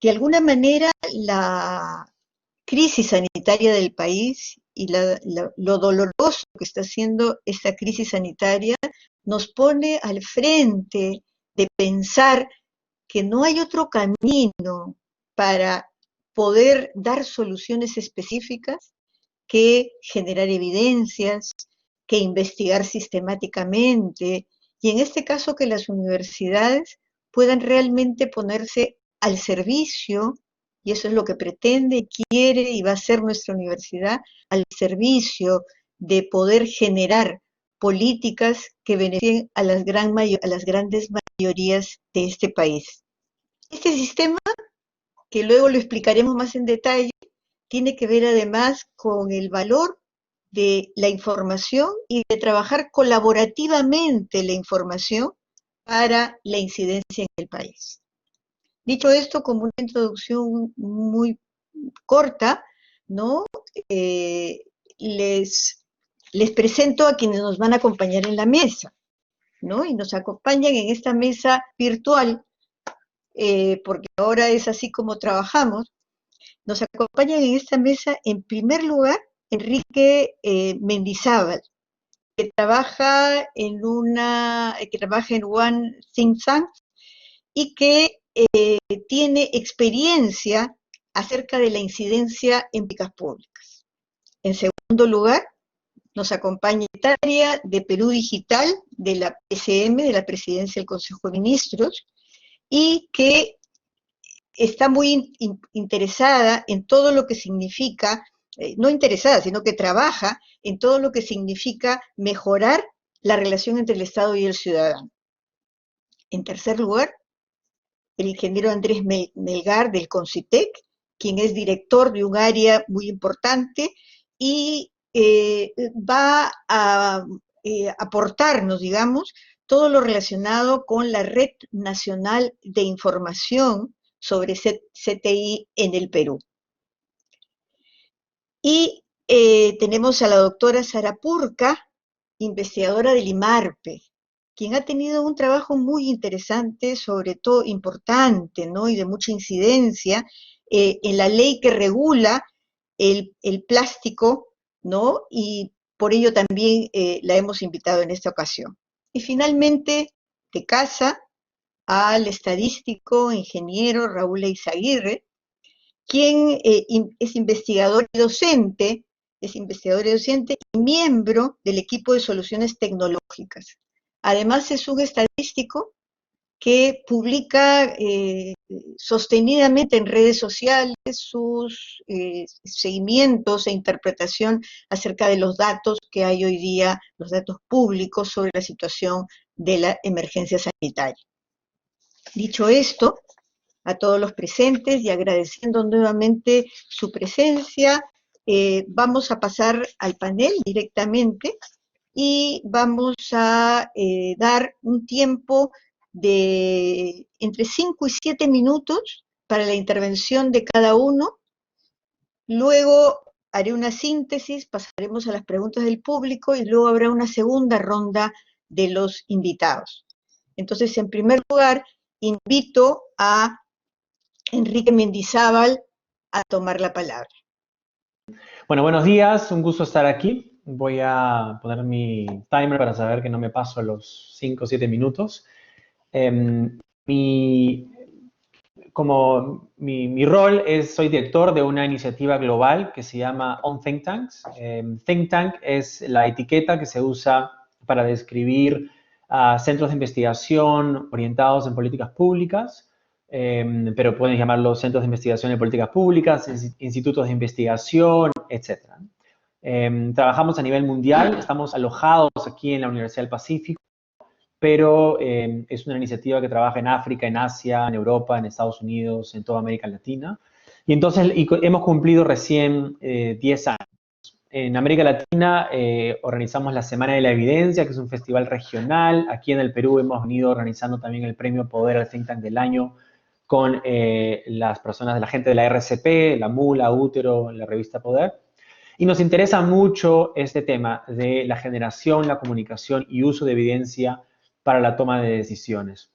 De alguna manera, la crisis sanitaria del país y lo doloroso que está haciendo esta crisis sanitaria nos pone al frente de pensar que no hay otro camino para poder dar soluciones específicas que generar evidencias, que investigar sistemáticamente, y en este caso que las universidades puedan realmente ponerse al servicio, y eso es lo que pretende, quiere y va a ser nuestra universidad, al servicio de poder generar políticas que beneficien a a las grandes mayorías de este país. Este sistema, que luego lo explicaremos más en detalle, tiene que ver además con el valor de la información y de trabajar colaborativamente la información para la incidencia en el país. Dicho esto, como una introducción muy corta, ¿no? Les presento a quienes nos van a acompañar en la mesa, ¿no? Y nos acompañan en esta mesa virtual, porque ahora es así como trabajamos. Nos acompañan en esta mesa, en primer lugar, Enrique Mendizábal, que trabaja en One Think Tank y que tiene experiencia acerca de la incidencia en políticas públicas. En segundo lugar, nos acompaña Italia de Perú Digital, de la PCM, de la Presidencia del Consejo de Ministros, y que está muy interesada en todo lo que significa, no interesada, sino que trabaja en todo lo que significa mejorar la relación entre el Estado y el ciudadano. En tercer lugar, el ingeniero Andrés Melgar del CONCITEC, quien es director de un área muy importante y va a aportarnos, digamos, todo lo relacionado con la Red Nacional de Información sobre CTI en el Perú. Y tenemos a la doctora Sara Purka, investigadora del IMARPE, quien ha tenido un trabajo muy interesante, sobre todo importante, ¿no? Y de mucha incidencia en la ley que regula el plástico, ¿no? Y por ello también la hemos invitado en esta ocasión. Y finalmente, de casa, al estadístico, ingeniero Raúl Eizaguirre, quien es investigador y docente y miembro del equipo de soluciones tecnológicas. Además es un estadístico que publica sostenidamente en redes sociales sus seguimientos e interpretación acerca de los datos que hay hoy día, los datos públicos sobre la situación de la emergencia sanitaria. Dicho esto, a todos los presentes y agradeciendo nuevamente su presencia, vamos a pasar al panel directamente y vamos a dar un tiempo de entre 5 y 7 minutos para la intervención de cada uno. Luego haré una síntesis, pasaremos a las preguntas del público y luego habrá una segunda ronda de los invitados. Entonces, en primer lugar, invito a Enrique Mendizábal a tomar la palabra. Bueno, buenos días, un gusto estar aquí. Voy a poner mi timer para saber que no me paso los 5 o 7 minutos. Mi rol soy director de una iniciativa global que se llama On Think Tanks. Think Tank es la etiqueta que se usa para describir centros de investigación orientados en políticas públicas, pero pueden llamarlos centros de investigación en políticas públicas, institutos de investigación, etc. Trabajamos a nivel mundial, estamos alojados aquí en la Universidad del Pacífico, pero es una iniciativa que trabaja en África, en Asia, en Europa, en Estados Unidos, en toda América Latina. Y entonces hemos cumplido recién 10 años. En América Latina organizamos la Semana de la Evidencia, que es un festival regional. Aquí en el Perú hemos venido organizando también el Premio Poder al Think Tank del Año con las personas de la gente de la RCP, la MULA, Útero, la revista Poder. Y nos interesa mucho este tema de la generación, la comunicación y uso de evidencia para la toma de decisiones.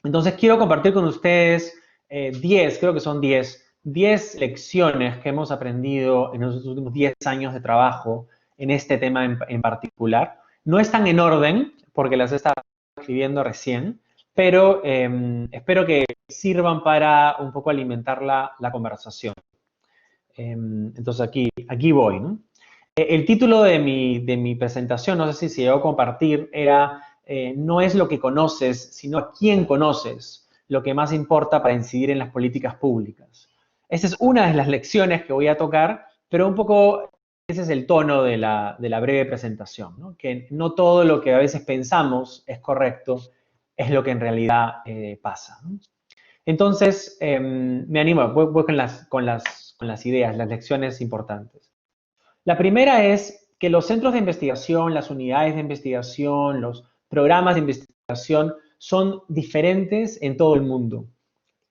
Entonces, quiero compartir con ustedes 10, creo que son 10 lecciones que hemos aprendido en los últimos 10 años de trabajo en este tema en particular. No están en orden, porque las he estado escribiendo recién, pero espero que sirvan para un poco alimentar la conversación. Entonces aquí voy, ¿no? El título de mi presentación, no sé si se llegó a compartir, era no es lo que conoces, sino a quién conoces, lo que más importa para incidir en las políticas públicas. Esa es una de las lecciones que voy a tocar, pero un poco ese es el tono de la breve presentación, ¿no? Que no todo lo que a veces pensamos es correcto, es lo que en realidad pasa, ¿no? Entonces, me animo, voy con las ideas, las lecciones importantes. La primera es que los centros de investigación, las unidades de investigación, los programas de investigación son diferentes en todo el mundo.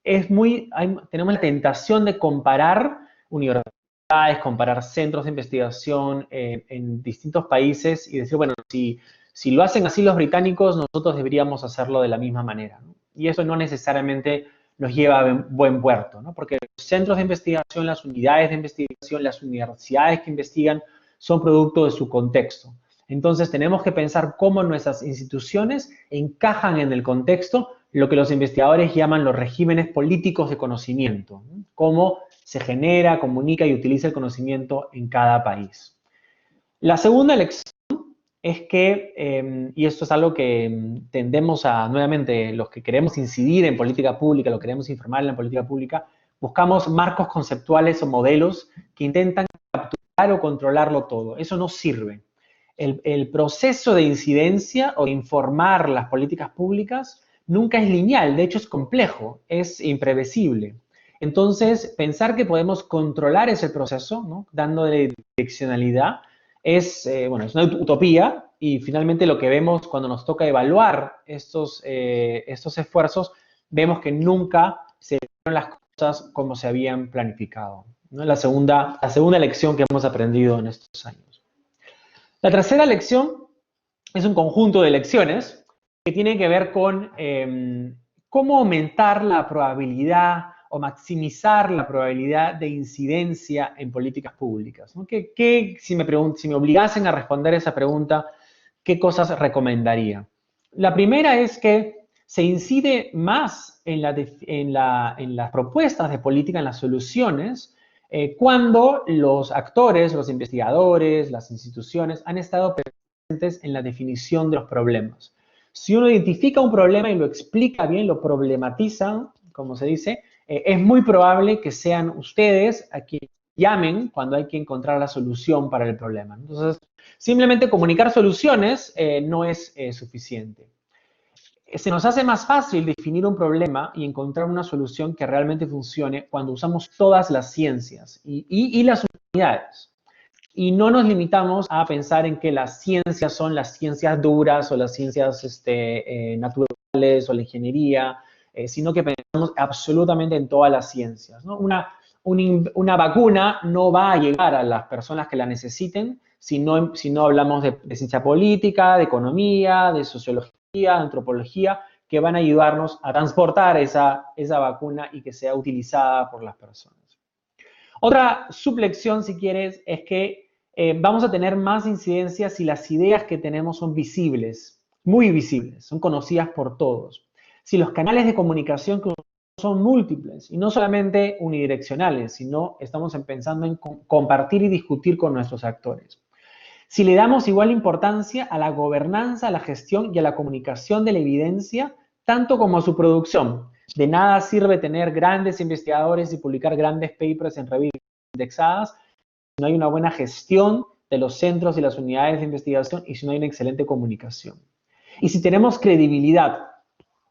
Tenemos la tentación de comparar universidades, comparar centros de investigación en distintos países y decir, bueno, si lo hacen así los británicos, nosotros deberíamos hacerlo de la misma manera, ¿no? Y eso no necesariamente nos lleva a buen puerto, ¿no? Porque los centros de investigación, las unidades de investigación, las universidades que investigan son producto de su contexto. Entonces tenemos que pensar cómo nuestras instituciones encajan en el contexto, lo que los investigadores llaman los regímenes políticos de conocimiento, ¿no? Cómo se genera, comunica y utiliza el conocimiento en cada país. La segunda lección es que, y esto es algo que tendemos a, nuevamente, los que queremos incidir en política pública, lo queremos informar en la política pública, buscamos marcos conceptuales o modelos que intentan capturar o controlarlo todo. Eso no sirve. El proceso de incidencia o de informar las políticas públicas nunca es lineal, de hecho es complejo, es imprevisible. Entonces, pensar que podemos controlar ese proceso, ¿no? Dándole direccionalidad, bueno, es una utopía y finalmente lo que vemos cuando nos toca evaluar estos esfuerzos, vemos que nunca se hicieron las cosas como se habían planificado, ¿no? La segunda lección que hemos aprendido en estos años. La tercera lección es un conjunto de lecciones que tiene que ver con cómo aumentar la probabilidad o maximizar la probabilidad de incidencia en políticas públicas, ¿no? Si me obligasen a responder esa pregunta, ¿qué cosas recomendaría? La primera es que se incide más en las propuestas de política, en las soluciones, cuando los actores, los investigadores, las instituciones han estado presentes en la definición de los problemas. Si uno identifica un problema y lo explica bien, lo problematiza, como se dice, es muy probable que sean ustedes a quienes llamen cuando hay que encontrar la solución para el problema. Entonces, simplemente comunicar soluciones no es suficiente. Se nos hace más fácil definir un problema y encontrar una solución que realmente funcione cuando usamos todas las ciencias y las unidades. Y no nos limitamos a pensar en que las ciencias son las ciencias duras o las ciencias naturales o la ingeniería, sino que pensamos absolutamente en todas las ciencias, ¿no? Una vacuna no va a llegar a las personas que la necesiten si no hablamos de ciencia política, de economía, de sociología, de antropología, que van a ayudarnos a transportar esa vacuna y que sea utilizada por las personas. Otra sublección, si quieres, es que vamos a tener más incidencia si las ideas que tenemos son visibles, muy visibles, son conocidas por todos. Si los canales de comunicación que son múltiples y no solamente unidireccionales, sino estamos pensando en compartir y discutir con nuestros actores. Si le damos igual importancia a la gobernanza, a la gestión y a la comunicación de la evidencia, tanto como a su producción. De nada sirve tener grandes investigadores y publicar grandes papers en revistas indexadas si no hay una buena gestión de los centros y las unidades de investigación y si no hay una excelente comunicación. Y si tenemos credibilidad,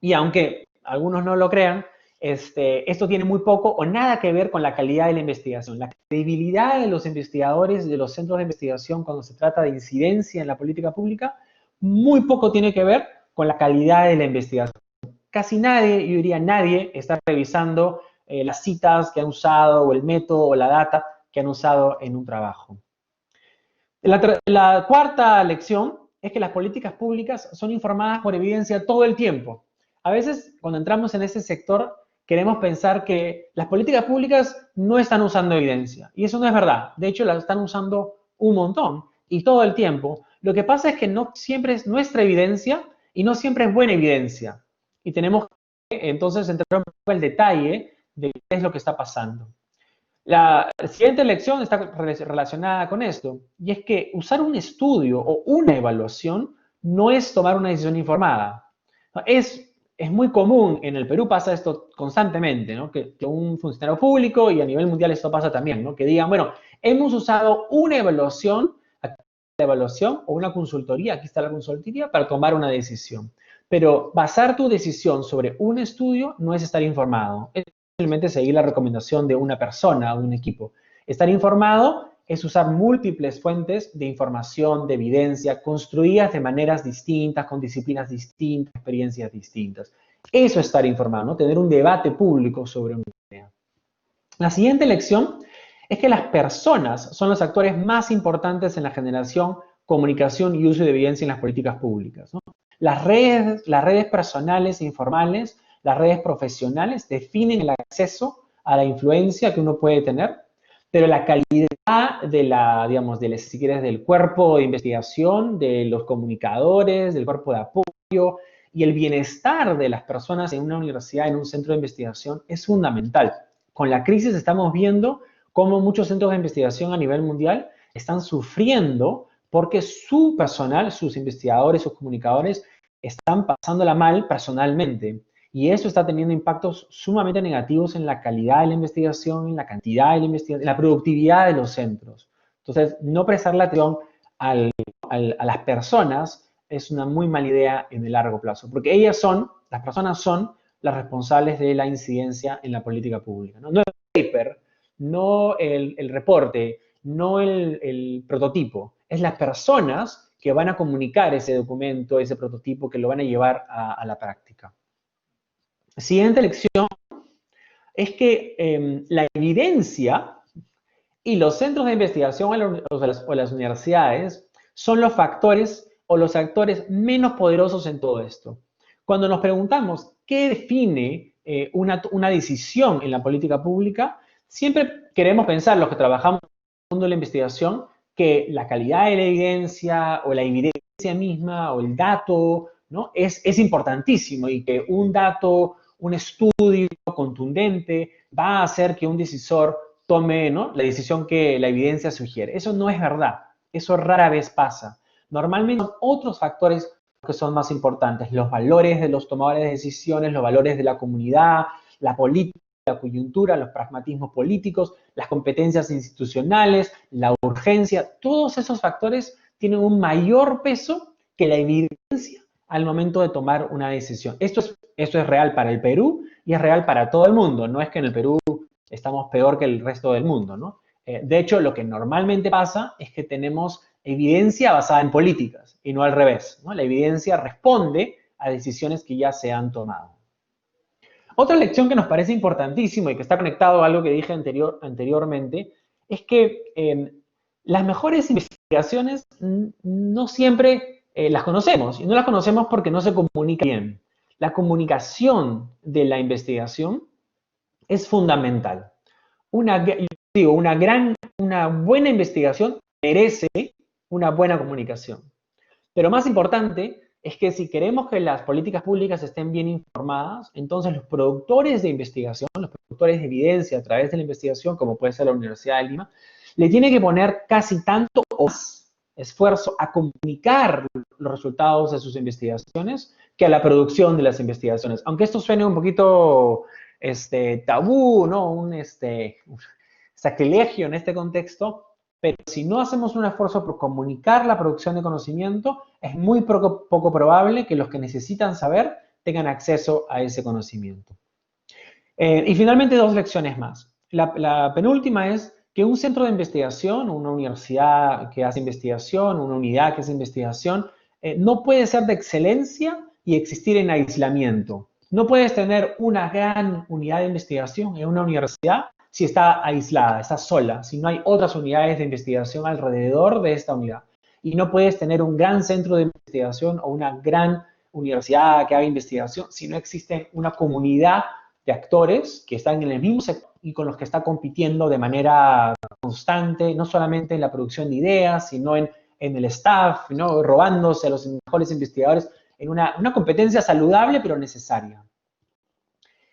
y aunque algunos no lo crean, esto tiene muy poco o nada que ver con la calidad de la investigación. La credibilidad de los investigadores, de los centros de investigación cuando se trata de incidencia en la política pública, muy poco tiene que ver con la calidad de la investigación. Casi nadie, yo diría nadie, está revisando las citas que han usado o el método o la data que han usado en un trabajo. La cuarta lección es que las políticas públicas son informadas por evidencia todo el tiempo. A veces, cuando entramos en ese sector, queremos pensar que las políticas públicas no están usando evidencia. Y eso no es verdad. De hecho, las están usando un montón y todo el tiempo. Lo que pasa es que no siempre es nuestra evidencia y no siempre es buena evidencia. Y tenemos que entonces entrar un poco al detalle de qué es lo que está pasando. La siguiente lección está relacionada con esto, y es que usar un estudio o una evaluación no es tomar una decisión informada. Es muy común, en el Perú pasa esto constantemente, ¿no? Que un funcionario público, y a nivel mundial esto pasa también, ¿no? Que digan, bueno, hemos usado una evaluación, aquí está la evaluación, o una consultoría, aquí está la consultoría, para tomar una decisión. Pero basar tu decisión sobre un estudio no es estar informado, es simplemente seguir la recomendación de una persona o un equipo. Estar informado es usar múltiples fuentes de información, de evidencia, construidas de maneras distintas, con disciplinas distintas, experiencias distintas. Eso es estar informado, ¿no? Tener un debate público sobre una idea. La siguiente lección es que las personas son los actores más importantes en la generación, comunicación y uso de evidencia en las políticas públicas, ¿no? Las redes personales e informales, las redes profesionales definen el acceso a la influencia que uno puede tener, pero la calidad de digamos, si quieres, del cuerpo de investigación, de los comunicadores, del cuerpo de apoyo y el bienestar de las personas en una universidad, en un centro de investigación, es fundamental. Con la crisis estamos viendo cómo muchos centros de investigación a nivel mundial están sufriendo porque su personal, sus investigadores, sus comunicadores, están pasándola mal personalmente. Y eso está teniendo impactos sumamente negativos en la calidad de la investigación, en la cantidad de la investigación, en la productividad de los centros. Entonces, no prestarle atención a las personas es una muy mala idea en el largo plazo, porque las personas son las responsables de la incidencia en la política pública. No, no el paper, no el reporte, no el prototipo. Es las personas que van a comunicar ese documento, ese prototipo, que lo van a llevar a la práctica. Siguiente lección es que la evidencia y los centros de investigación o las universidades son los factores o los actores menos poderosos en todo esto. Cuando nos preguntamos qué define una decisión en la política pública, siempre queremos pensar, los que trabajamos en el mundo de la investigación, que la calidad de la evidencia o la evidencia misma o el dato, ¿no? es importantísimo, y que un dato, un estudio contundente va a hacer que un decisor tome, ¿no?, la decisión que la evidencia sugiere. Eso no es verdad. Eso rara vez pasa. Normalmente son otros factores que son más importantes. Los valores de los tomadores de decisiones, los valores de la comunidad, la política, la coyuntura, los pragmatismos políticos, las competencias institucionales, la urgencia. Todos esos factores tienen un mayor peso que la evidencia al momento de tomar una decisión. Esto es real para el Perú y es real para todo el mundo. No es que en el Perú estamos peor que el resto del mundo, ¿no? De hecho, lo que normalmente pasa es que tenemos evidencia basada en políticas y no al revés, ¿no? La evidencia responde a decisiones que ya se han tomado. Otra lección que nos parece importantísima y que está conectado a algo que dije anteriormente es que las mejores investigaciones no siempre las conocemos, y no las conocemos porque no se comunica bien. La comunicación de la investigación es fundamental. Una buena investigación merece una buena comunicación. Pero más importante es que si queremos que las políticas públicas estén bien informadas, entonces los productores de investigación, los productores de evidencia a través de la investigación, como puede ser la Universidad de Lima, le tiene que poner casi tanto o más esfuerzo a comunicar los resultados de sus investigaciones que a la producción de las investigaciones. Aunque esto suene un poquito tabú, ¿no? Un sacrilegio en este contexto, pero si no hacemos un esfuerzo por comunicar la producción de conocimiento, es muy poco probable que los que necesitan saber tengan acceso a ese conocimiento. Y finalmente, dos lecciones más. La penúltima es que un centro de investigación, una universidad que hace investigación, una unidad que hace investigación, no puede ser de excelencia y existir en aislamiento. No puedes tener una gran unidad de investigación en una universidad si está aislada, está sola, si no hay otras unidades de investigación alrededor de esta unidad. Y no puedes tener un gran centro de investigación o una gran universidad que haga investigación si no existe una comunidad de actores que están en el mismo sector y con los que está compitiendo de manera constante, no solamente en la producción de ideas, sino en el staff, ¿no? Robándose a los mejores investigadores en una competencia saludable pero necesaria.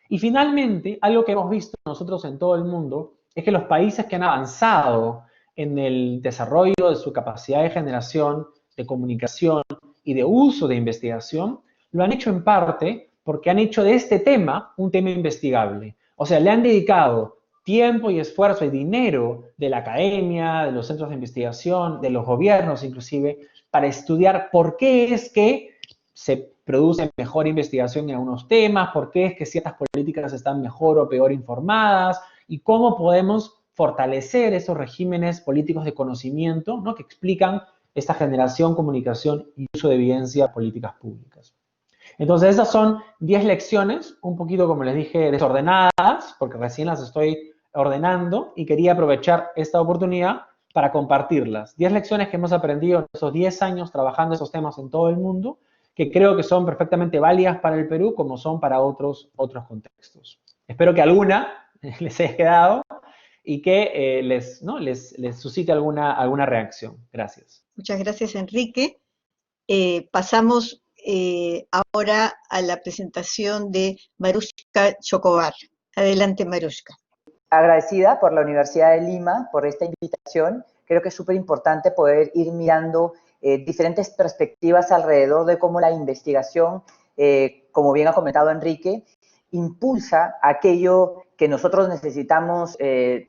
Y finalmente, algo que hemos visto nosotros en todo el mundo es que los países que han avanzado en el desarrollo de su capacidad de generación, de comunicación y de uso de investigación, lo han hecho en parte porque han hecho de este tema un tema investigable. O sea, le han dedicado tiempo y esfuerzo y dinero de la academia, de los centros de investigación, de los gobiernos inclusive, para estudiar por qué es que se produce mejor investigación en algunos temas, por qué es que ciertas políticas están mejor o peor informadas y cómo podemos fortalecer esos regímenes políticos de conocimiento, ¿no? Que explican esta generación, comunicación y uso de evidencia políticas públicas. Entonces, estas son 10 lecciones, un poquito, como les dije, desordenadas, porque recién las estoy ordenando y quería aprovechar esta oportunidad para compartirlas. 10 lecciones que hemos aprendido en esos 10 años trabajando esos temas en todo el mundo, que creo que son perfectamente válidas para el Perú como son para otros contextos. Espero que alguna les haya quedado y que les suscite alguna reacción. Gracias. Muchas gracias, Enrique. Pasamos ahora a la presentación de Marushka Chocobar. Adelante, Marushka. Agradecida por la Universidad de Lima por esta invitación. Creo que es súper importante poder ir mirando diferentes perspectivas alrededor de cómo la investigación, como bien ha comentado Enrique, impulsa aquello que nosotros necesitamos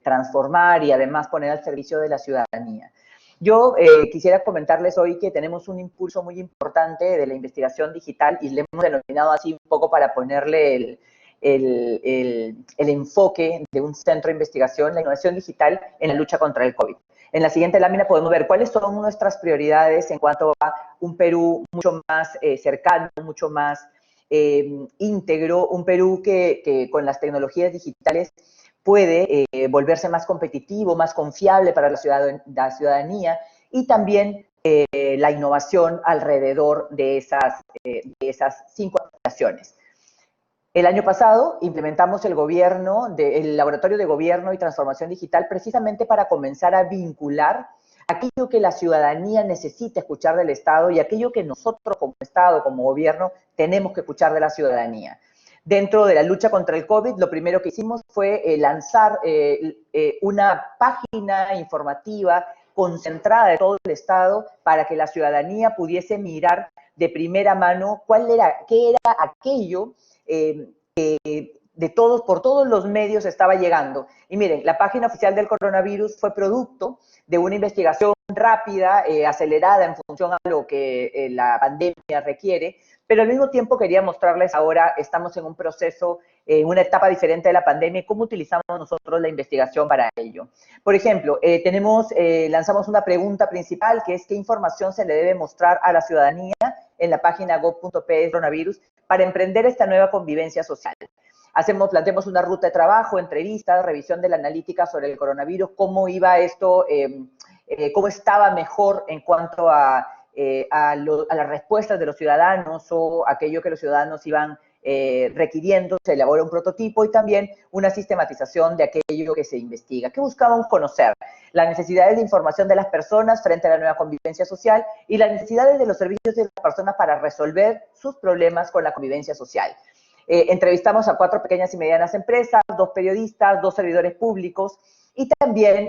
transformar y además poner al servicio de la ciudadanía. Yo quisiera comentarles hoy que tenemos un impulso muy importante de la investigación digital y le hemos denominado así un poco para ponerle el enfoque de un centro de investigación, la innovación digital en la lucha contra el COVID. En la siguiente lámina podemos ver cuáles son nuestras prioridades en cuanto a un Perú mucho más cercano, mucho más íntegro, un Perú que con las tecnologías digitales puede volverse más competitivo, más confiable para la ciudadanía y también la innovación alrededor de esas 5 aplicaciones. El año pasado implementamos el Laboratorio de Gobierno y Transformación Digital precisamente para comenzar a vincular aquello que la ciudadanía necesita escuchar del Estado y aquello que nosotros como Estado, como gobierno, tenemos que escuchar de la ciudadanía. Dentro de la lucha contra el COVID, lo primero que hicimos fue lanzar una página informativa concentrada de todo el Estado para que la ciudadanía pudiese mirar de primera mano qué era aquello por todos los medios estaba llegando. Y miren, la página oficial del coronavirus fue producto de una investigación rápida, acelerada en función a lo que la pandemia requiere, pero al mismo tiempo quería mostrarles ahora, estamos en un proceso, en una etapa diferente de la pandemia, y cómo utilizamos nosotros la investigación para ello. Por ejemplo, lanzamos una pregunta principal, que es ¿qué información se le debe mostrar a la ciudadanía en la página gov.pe coronavirus para emprender esta nueva convivencia social? Planteamos una ruta de trabajo, entrevistas, revisión de la analítica sobre el coronavirus, cómo iba esto, cómo estaba mejor en cuanto a las respuestas de los ciudadanos o aquello que los ciudadanos iban requiriendo. Se elabora un prototipo y también una sistematización de aquello que se investiga. ¿Qué buscábamos conocer? Las necesidades de información de las personas frente a la nueva convivencia social y las necesidades de los servicios de las personas para resolver sus problemas con la convivencia social. Entrevistamos a 4 pequeñas y medianas empresas, 2 periodistas, 2 servidores públicos y también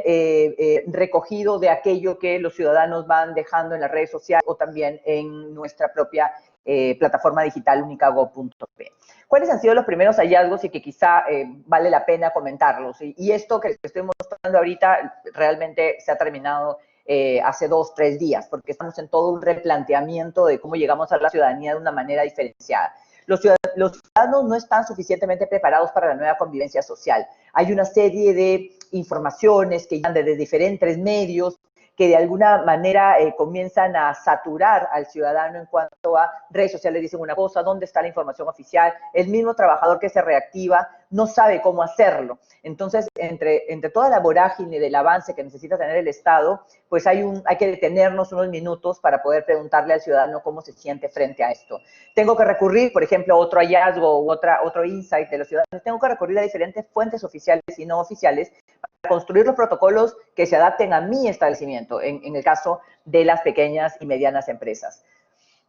recogido de aquello que los ciudadanos van dejando en las redes sociales o también en nuestra propia plataforma digital única.gov.pe. ¿Cuáles han sido los primeros hallazgos y que quizá vale la pena comentarlos? Y esto que les estoy mostrando ahorita realmente se ha terminado hace 2, 3 días, porque estamos en todo un replanteamiento de cómo llegamos a la ciudadanía de una manera diferenciada. Los ciudadanos no están suficientemente preparados para la nueva convivencia social. Hay una serie de informaciones que llegan desde diferentes medios que de alguna manera comienzan a saturar al ciudadano en cuanto a redes sociales dicen una cosa, dónde está la información oficial, el mismo trabajador que se reactiva no sabe cómo hacerlo. Entonces, entre toda la vorágine del avance que necesita tener el Estado, pues hay que detenernos unos minutos para poder preguntarle al ciudadano cómo se siente frente a esto. Tengo que recurrir, por ejemplo, a otro hallazgo u otro insight de los ciudadanos, tengo que recurrir a diferentes fuentes oficiales y no oficiales para construir los protocolos que se adapten a mi establecimiento, en el caso de las pequeñas y medianas empresas.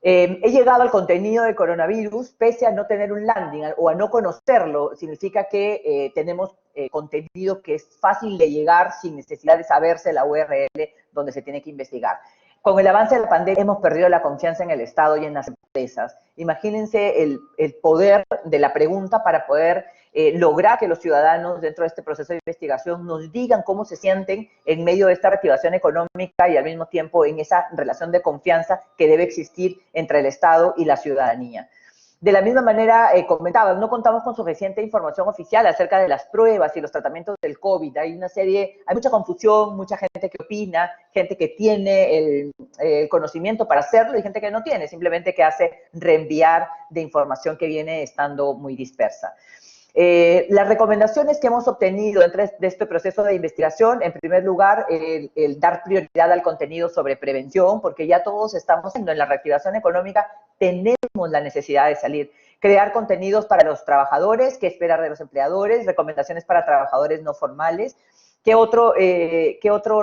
He llegado al contenido del coronavirus pese a no tener un landing o a no conocerlo. Significa que tenemos contenido que es fácil de llegar sin necesidad de saberse la URL donde se tiene que investigar. Con el avance de la pandemia hemos perdido la confianza en el Estado y en las empresas. Imagínense el poder de la pregunta para poder lograr que los ciudadanos dentro de este proceso de investigación nos digan cómo se sienten en medio de esta reactivación económica y al mismo tiempo en esa relación de confianza que debe existir entre el Estado y la ciudadanía. De la misma manera, comentaba, no contamos con suficiente información oficial acerca de las pruebas y los tratamientos del COVID. Hay mucha confusión, mucha gente que opina, gente que tiene el conocimiento para hacerlo y gente que no tiene, simplemente que hace reenviar de información que viene estando muy dispersa. Las recomendaciones que hemos obtenido dentro de este proceso de investigación, en primer lugar, el dar prioridad al contenido sobre prevención, porque ya todos estamos en la reactivación económica, tenemos la necesidad de salir. Crear contenidos para los trabajadores, qué esperar de los empleadores, recomendaciones para trabajadores no formales. ¿Qué otro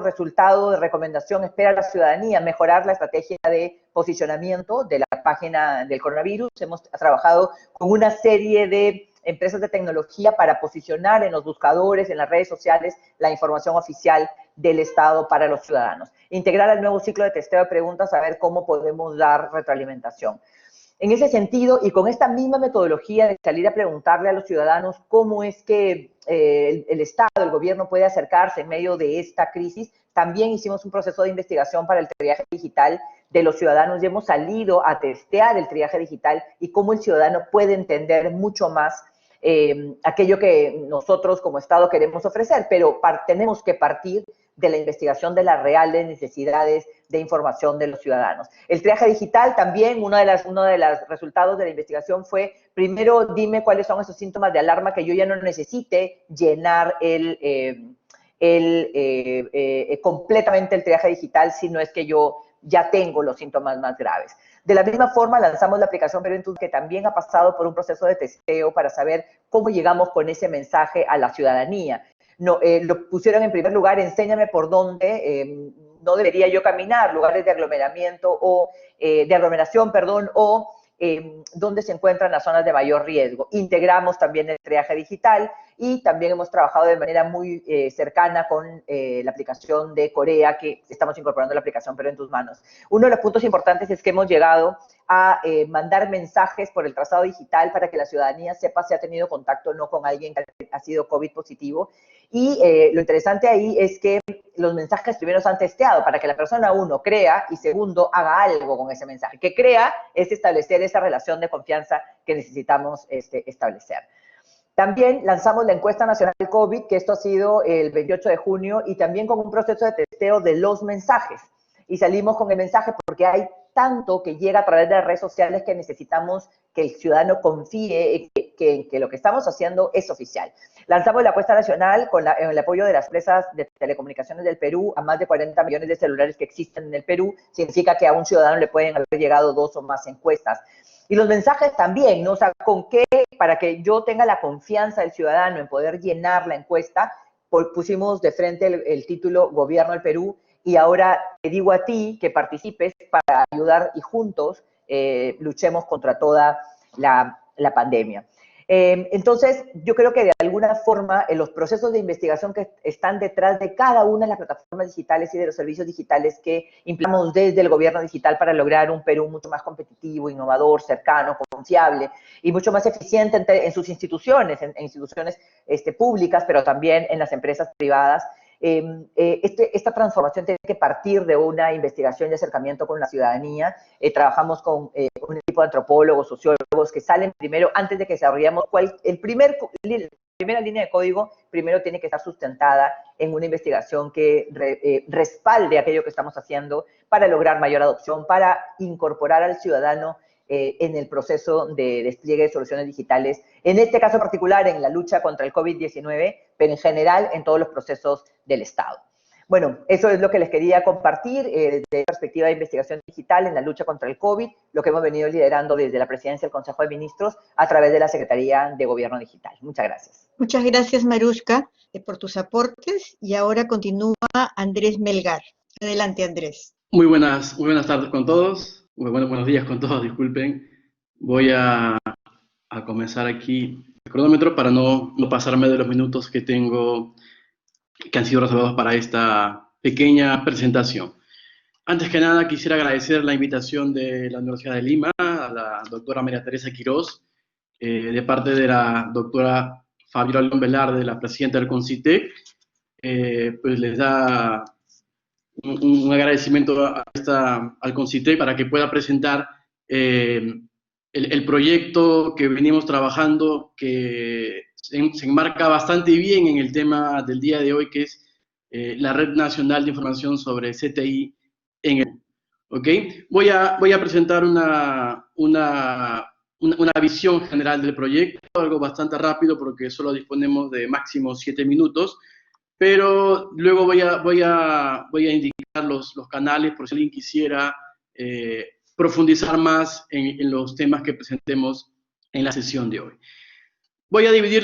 resultado de recomendación espera la ciudadanía? Mejorar la estrategia de posicionamiento de la página del coronavirus. Hemos trabajado con una serie de empresas de tecnología para posicionar en los buscadores, en las redes sociales, la información oficial del Estado para los ciudadanos. Integrar el nuevo ciclo de testeo de preguntas, a ver cómo podemos dar retroalimentación. En ese sentido, y con esta misma metodología de salir a preguntarle a los ciudadanos cómo es que el Estado, el gobierno puede acercarse en medio de esta crisis, también hicimos un proceso de investigación para el triaje digital de los ciudadanos y hemos salido a testear el triaje digital y cómo el ciudadano puede entender mucho más aquello que nosotros como Estado queremos ofrecer, pero tenemos que partir de la investigación de las reales necesidades de información de los ciudadanos. El triaje digital también, uno de los resultados de la investigación fue, primero dime cuáles son esos síntomas de alarma que yo ya no necesite llenar completamente el triaje digital, si no es que yo ya tengo los síntomas más graves. De la misma forma, lanzamos la aplicación Perú Intuit, que también ha pasado por un proceso de testeo para saber cómo llegamos con ese mensaje a la ciudadanía. No, lo pusieron en primer lugar, enséñame por dónde no debería yo caminar, lugares de aglomeramiento o de aglomeración, perdón, o dónde se encuentran las zonas de mayor riesgo. Integramos también el triaje digital y también hemos trabajado de manera muy cercana con la aplicación de Corea, que estamos incorporando la aplicación Pero en tus manos. Uno de los puntos importantes es que hemos llegado a mandar mensajes por el trazado digital para que la ciudadanía sepa si ha tenido contacto o no con alguien que ha sido COVID positivo. Y lo interesante ahí es que los mensajes primero se han testeado para que la persona, uno, crea y segundo, haga algo con ese mensaje. Que crea es establecer esa relación de confianza que necesitamos establecer. También lanzamos la encuesta nacional COVID, que esto ha sido el 28 de junio, y también con un proceso de testeo de los mensajes. Y salimos con el mensaje porque hay tanto que llega a través de las redes sociales que necesitamos que el ciudadano confíe que lo que estamos haciendo es oficial. Lanzamos la encuesta nacional con el apoyo de las empresas de telecomunicaciones del Perú a más de 40 millones de celulares que existen en el Perú. Significa que a un ciudadano le pueden haber llegado 2 o más encuestas. Y los mensajes también, ¿no? O sea, ¿con qué? Para que yo tenga la confianza del ciudadano en poder llenar la encuesta, pusimos de frente el título Gobierno del Perú, y ahora te digo a ti que participes para ayudar y juntos luchemos contra toda la pandemia. Entonces, yo creo que de alguna forma los procesos de investigación que están detrás de cada una de las plataformas digitales y de los servicios digitales que implementamos desde el gobierno digital para lograr un Perú mucho más competitivo, innovador, cercano, confiable y mucho más eficiente en sus instituciones, en instituciones públicas, pero también en las empresas privadas. Esta transformación tiene que partir de una investigación y acercamiento con la ciudadanía. Trabajamos con un equipo de antropólogos, sociólogos que salen primero, antes de que desarrollemos la primera línea de código, primero tiene que estar sustentada en una investigación que respalde aquello que estamos haciendo para lograr mayor adopción, para incorporar al ciudadano en el proceso de despliegue de soluciones digitales, en este caso particular en la lucha contra el COVID-19, pero en general en todos los procesos del Estado. Bueno, eso es lo que les quería compartir desde la perspectiva de investigación digital en la lucha contra el COVID, lo que hemos venido liderando desde la Presidencia del Consejo de Ministros a través de la Secretaría de Gobierno Digital. Muchas gracias. Muchas gracias, Marushka, por tus aportes. Y ahora continúa Andrés Melgar. Adelante, Andrés. Muy buenas tardes con todos. Buenos días con todos, disculpen. Voy a comenzar aquí el cronómetro para no pasarme de los minutos que tengo, que han sido reservados para esta pequeña presentación. Antes que nada, quisiera agradecer la invitación de la Universidad de Lima a la doctora María Teresa Quirós, de parte de la doctora Fabiola León Velarde, la presidenta del CONCITEC. Pues les da un agradecimiento al CONCITEC para que pueda presentar el proyecto que venimos trabajando, que se enmarca bastante bien en el tema del día de hoy, que es la Red Nacional de Información sobre CTI en el mundo. ¿Okay? Voy a presentar una visión general del proyecto, algo bastante rápido porque solo disponemos de máximo 7 minutos, pero luego voy a indicar los canales por si alguien quisiera profundizar más en los temas que presentemos en la sesión de hoy. Voy a dividir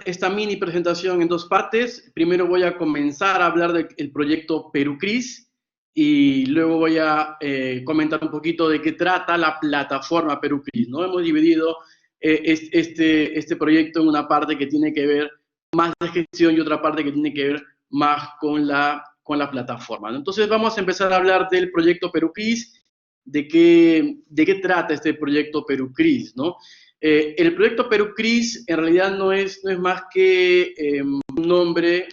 esta mini presentación en dos partes. Primero voy a comenzar a hablar del proyecto PeruCRIS y luego voy a comentar un poquito de qué trata la plataforma PeruCRIS, ¿no? Hemos dividido este proyecto en una parte que tiene que ver más de gestión y otra parte que tiene que ver más con la plataforma, ¿no? Entonces vamos a empezar a hablar del proyecto PeruCRIS, de qué trata este proyecto PeruCRIS, ¿no? El proyecto PeruCRIS en realidad no es más que un nombre,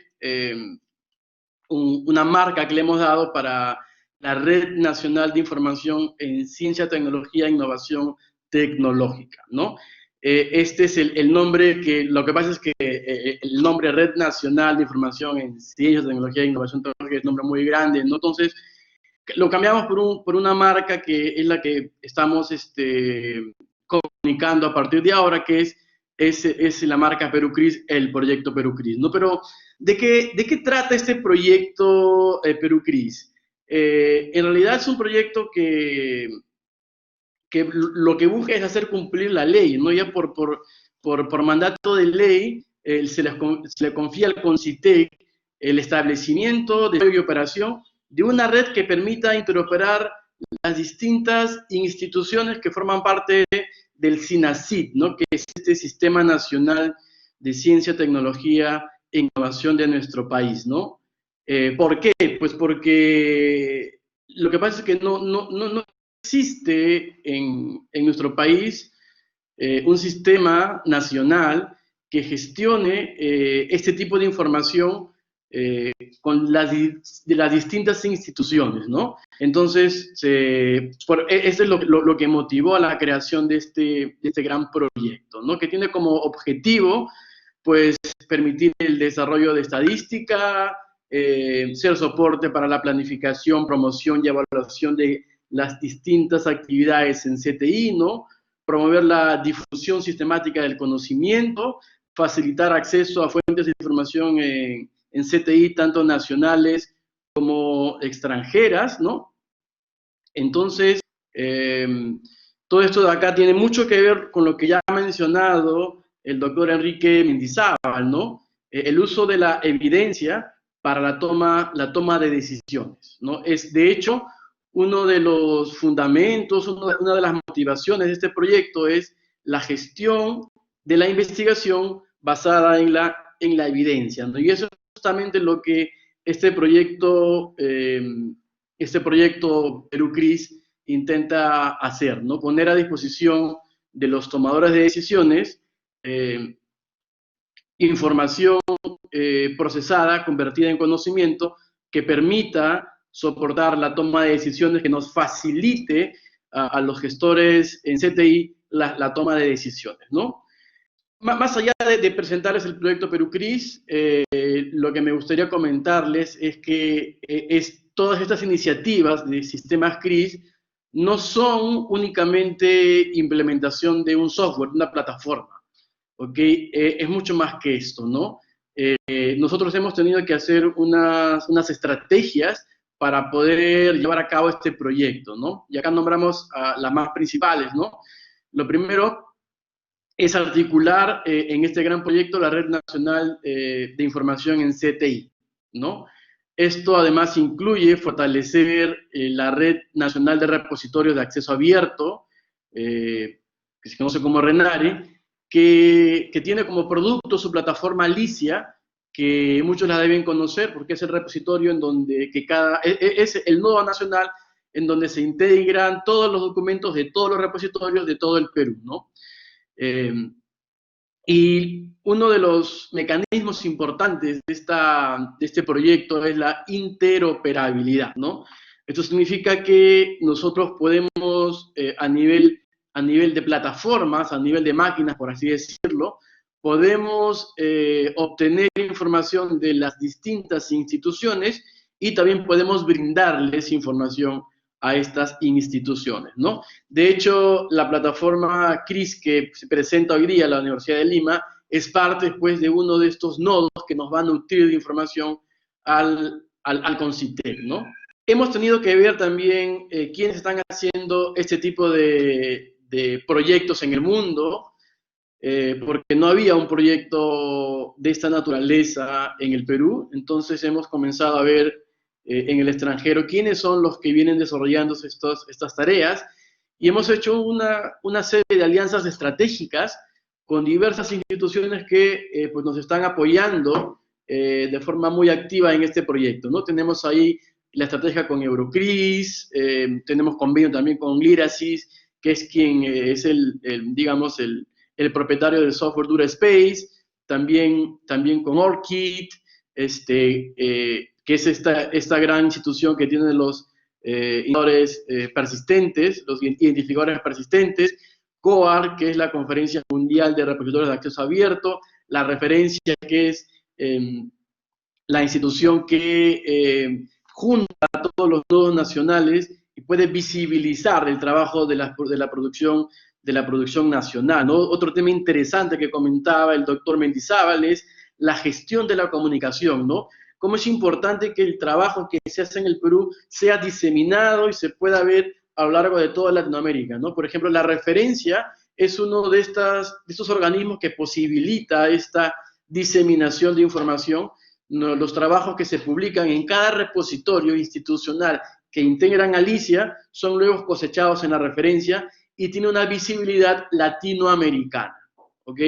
una marca que le hemos dado para la Red Nacional de Información en Ciencia, Tecnología e Innovación Tecnológica, ¿no? Este es el nombre que, lo que pasa es que el nombre Red Nacional de Información en Ciencia, Tecnología e Innovación Tecnológica es un nombre muy grande, ¿no? Entonces, lo cambiamos por una marca que es la que estamos comunicando a partir de ahora, que es la marca PeruCRIS, el proyecto PeruCRIS, ¿no? Pero, ¿de qué trata este proyecto PeruCRIS? En realidad es un proyecto que lo que busca es hacer cumplir la ley, ¿no? Ya por mandato de ley, se le confía al CONCITEC el establecimiento, desarrollo y operación de una red que permita interoperar las distintas instituciones que forman parte del SINACIT, ¿no? Que es este Sistema Nacional de Ciencia, Tecnología e Innovación de nuestro país, ¿no? ¿Por qué? Pues porque lo que pasa es que no existe en nuestro país un sistema nacional que gestione este tipo de información con de las distintas instituciones, ¿no? Entonces, eso es lo que motivó a la creación de este gran proyecto, ¿no? Que tiene como objetivo, pues, permitir el desarrollo de estadística, ser soporte para la planificación, promoción y evaluación de las distintas actividades en CTI, ¿no? Promover la difusión sistemática del conocimiento, facilitar acceso a fuentes de información en CTI, tanto nacionales como extranjeras, ¿no? Entonces, todo esto de acá tiene mucho que ver con lo que ya ha mencionado el doctor Enrique Mendizábal, ¿no? El uso de la evidencia para la toma de decisiones, ¿no? Es, de hecho, uno de los fundamentos, una de las motivaciones de este proyecto es la gestión de la investigación basada en la evidencia, ¿no? Y eso es justamente lo que este proyecto PeruCRIS intenta hacer, ¿no? Poner a disposición de los tomadores de decisiones información procesada, convertida en conocimiento, que permita soportar la toma de decisiones, que nos facilite a los gestores en CTI la toma de decisiones, ¿no? Más allá de presentarles el proyecto PeruCRIS, lo que me gustaría comentarles es que todas estas iniciativas de sistemas CRIS no son únicamente implementación de un software, de una plataforma, ¿ok? Es mucho más que esto, ¿no? Nosotros hemos tenido que hacer unas estrategias para poder llevar a cabo este proyecto, ¿no? Y acá nombramos a las más principales, ¿no? Lo primero es articular en este gran proyecto la Red Nacional de Información en CTI, ¿no? Esto además incluye fortalecer la Red Nacional de Repositorios de Acceso Abierto, que se conoce como RENARE, que tiene como producto su plataforma Alicia, que muchos la deben conocer porque es el repositorio en donde es el nodo nacional en donde se integran todos los documentos de todos los repositorios de todo el Perú, ¿no? Y uno de los mecanismos importantes de este proyecto es la interoperabilidad, ¿no? Esto significa que nosotros podemos, a nivel de plataformas, a nivel de máquinas, por así decirlo, podemos obtener información de las distintas instituciones y también podemos brindarles información a estas instituciones, ¿no? De hecho, la plataforma CRIS que se presenta hoy día en la Universidad de Lima es parte, pues, de uno de estos nodos que nos va a nutrir de información al CONCITEC, ¿no? Hemos tenido que ver también quiénes están haciendo este tipo de proyectos en el mundo, porque no había un proyecto de esta naturaleza en el Perú, entonces hemos comenzado a ver en el extranjero quiénes son los que vienen desarrollando estas tareas, y hemos hecho una serie de alianzas estratégicas con diversas instituciones que pues nos están apoyando de forma muy activa en este proyecto, ¿no? Tenemos ahí la estrategia con Eurocris, tenemos convenio también con Lyrasis, que es quien es digamos, el propietario del software DuraSpace, también con ORCID, que es esta gran institución que tiene los indicadores persistentes, los identificadores persistentes, COAR, que es la Conferencia Mundial de Repositorios de Acceso Abierto, la referencia, que es la institución que junta a todos los nodos nacionales y puede visibilizar el trabajo de la producción nacional, ¿no? Otro tema interesante que comentaba el doctor Mendizábal es la gestión de la comunicación, ¿no? Cómo es importante que el trabajo que se hace en el Perú sea diseminado y se pueda ver a lo largo de toda Latinoamérica, ¿no? Por ejemplo, la referencia es uno de estos organismos que posibilita esta diseminación de información. Los trabajos que se publican en cada repositorio institucional que integran Alicia son luego cosechados en la referencia y tiene una visibilidad latinoamericana, ¿ok?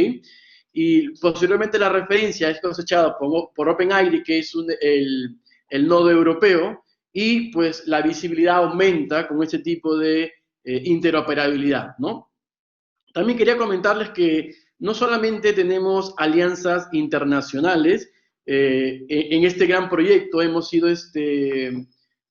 Y posteriormente la referencia es cosechada por OpenID, que es el nodo europeo, y pues la visibilidad aumenta con este tipo de interoperabilidad, ¿no? También quería comentarles que no solamente tenemos alianzas internacionales, en este gran proyecto hemos ido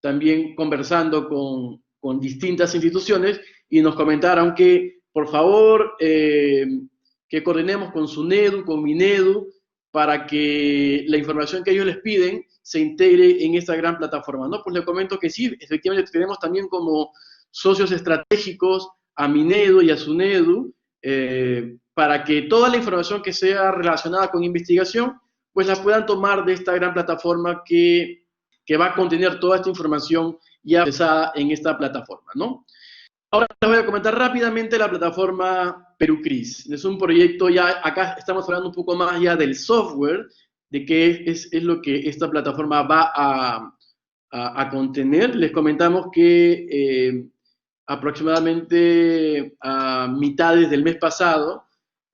también conversando con distintas instituciones y nos comentaron que, por favor, que coordinemos con SUNEDU, con MINEDU, para que la información que ellos les piden se integre en esta gran plataforma, ¿no? Pues les comento que sí, efectivamente tenemos también como socios estratégicos a MINEDU y a SUNEDU, para que toda la información que sea relacionada con investigación, pues la puedan tomar de esta gran plataforma que va a contener toda esta información ya procesada en esta plataforma, ¿no? Ahora les voy a comentar rápidamente la plataforma PeruCRIS. Es un proyecto ya, acá estamos hablando un poco más ya del software, de qué es lo que esta plataforma va a contener. Les comentamos que aproximadamente a mitades del mes pasado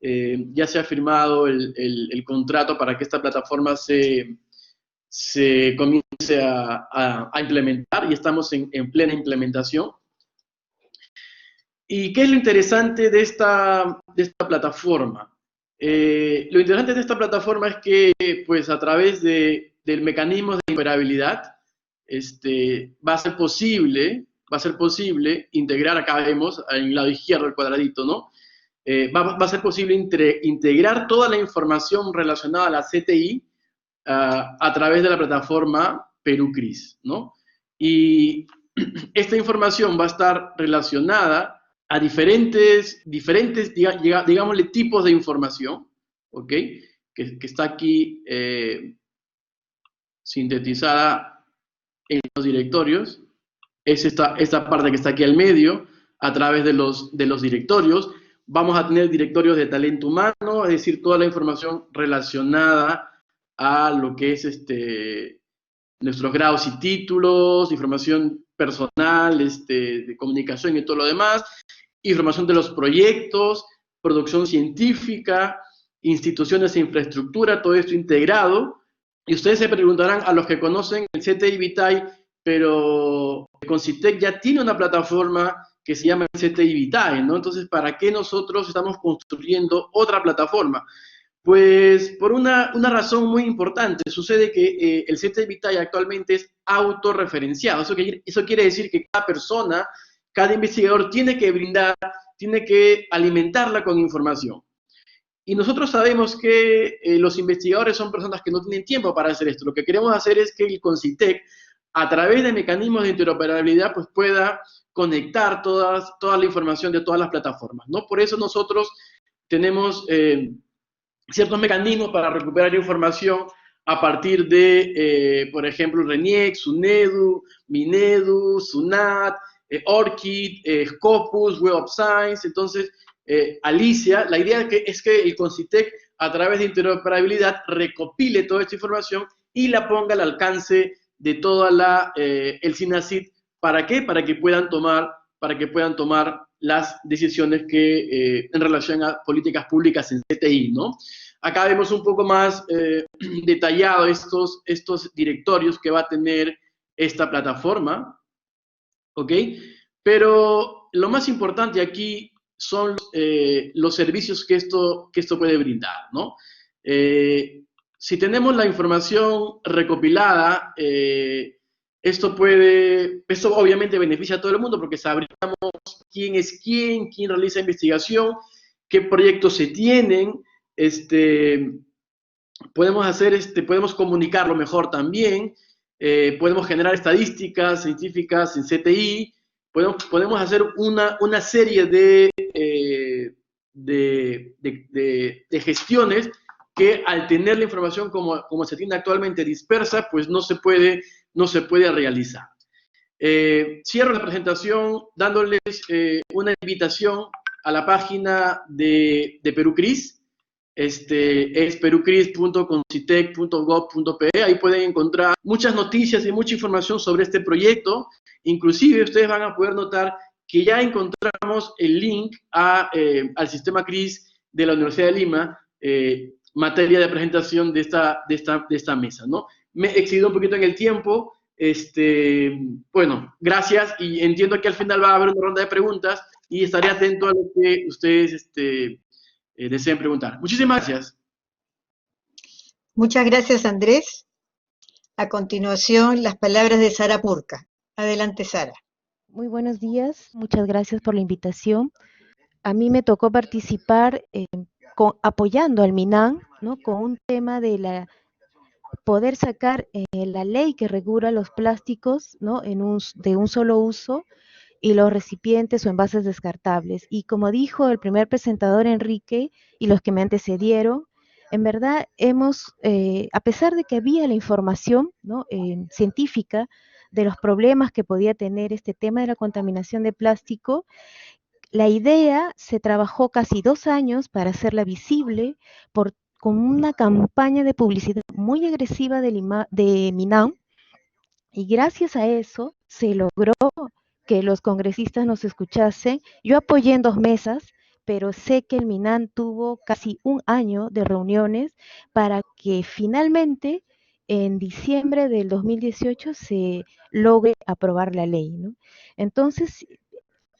ya se ha firmado el contrato para que esta plataforma se comience a implementar, y estamos en plena implementación. ¿Y qué es lo interesante de esta plataforma? Lo interesante de esta plataforma es que, pues, a través del mecanismo de interoperabilidad, va a ser posible integrar, acá vemos, en el lado izquierdo el cuadradito, ¿no? Va a ser posible integrar toda la información relacionada a la CTI a través de la plataforma PeruCRIS, ¿no? Y esta información va a estar relacionada a diferentes digámosle, tipos de información, ¿ok? Que está aquí sintetizada en los directorios. Es esta parte que está aquí al medio, a través de los directorios. Vamos a tener directorios de talento humano, es decir, toda la información relacionada a lo que es nuestros grados y títulos, información personal, de comunicación y todo lo demás, información de los proyectos, producción científica, instituciones e infraestructura, todo esto integrado. Y ustedes se preguntarán, a los que conocen el CTI Vitae, pero Concitec ya tiene una plataforma que se llama CTI Vitae, ¿no? Entonces, ¿para qué nosotros estamos construyendo otra plataforma? Pues por una razón muy importante. Sucede que el CTI Vitae actualmente es autorreferenciado. Eso quiere decir que cada persona, cada investigador tiene que alimentarla con información. Y nosotros sabemos que los investigadores son personas que no tienen tiempo para hacer esto. Lo que queremos hacer es que el Concitec, a través de mecanismos de interoperabilidad, pues pueda conectar toda la información de todas las plataformas, ¿no? Por eso nosotros tenemos ciertos mecanismos para recuperar información a partir de, por ejemplo, RENIEC, SUNEDU, MINEDU, SUNAT, ORCID, Scopus, Web of Science. Entonces, Alicia, la idea es que el Concitec, a través de interoperabilidad, recopile toda esta información y la ponga al alcance de toda el CINACYT. ¿Para qué? Para que puedan tomar las decisiones en relación a políticas públicas en CTI, ¿no? Acá vemos un poco más detallado estos directorios que va a tener esta plataforma, ¿ok? Pero lo más importante aquí son los servicios que esto puede brindar, ¿no? Si tenemos la información recopilada, esto obviamente beneficia a todo el mundo porque sabríamos quién es quién realiza investigación, qué proyectos se tienen, podemos comunicarlo mejor también, podemos generar estadísticas científicas en CTI, podemos hacer una serie de gestiones que al tener la información como se tiene actualmente dispersa, pues no se puede realizar. Cierro la presentación dándoles una invitación a la página de PeruCRIS. Es perucris.concitec.gov.pe. Ahí pueden encontrar muchas noticias y mucha información sobre este proyecto. Inclusive ustedes van a poder notar que ya encontramos el link al sistema CRIS de la Universidad de Lima, materia de presentación de esta mesa, ¿no? Me he excedido un poquito en el tiempo. Bueno, gracias, y entiendo que al final va a haber una ronda de preguntas y estaré atento a lo que ustedes deseen preguntar. Muchísimas gracias. Muchas gracias, Andrés. A continuación, las palabras de Sara Purka. Adelante, Sara. Muy buenos días, muchas gracias por la invitación. A mí me tocó participar apoyando al MINAN, ¿no? Con un tema de poder sacar la ley que regula los plásticos, ¿no? De un solo uso y los recipientes o envases descartables. Y como dijo el primer presentador, Enrique, y los que me antecedieron, en verdad a pesar de que había la información, ¿no? Científica de los problemas que podía tener este tema de la contaminación de plástico, la idea se trabajó casi 2 años para hacerla visible con una campaña de publicidad muy agresiva de MINAN, y gracias a eso se logró que los congresistas nos escuchasen. Yo apoyé en 2 mesas, pero sé que el MINAN tuvo casi 1 año de reuniones para que finalmente en diciembre del 2018 se logre aprobar la ley, ¿no? Entonces,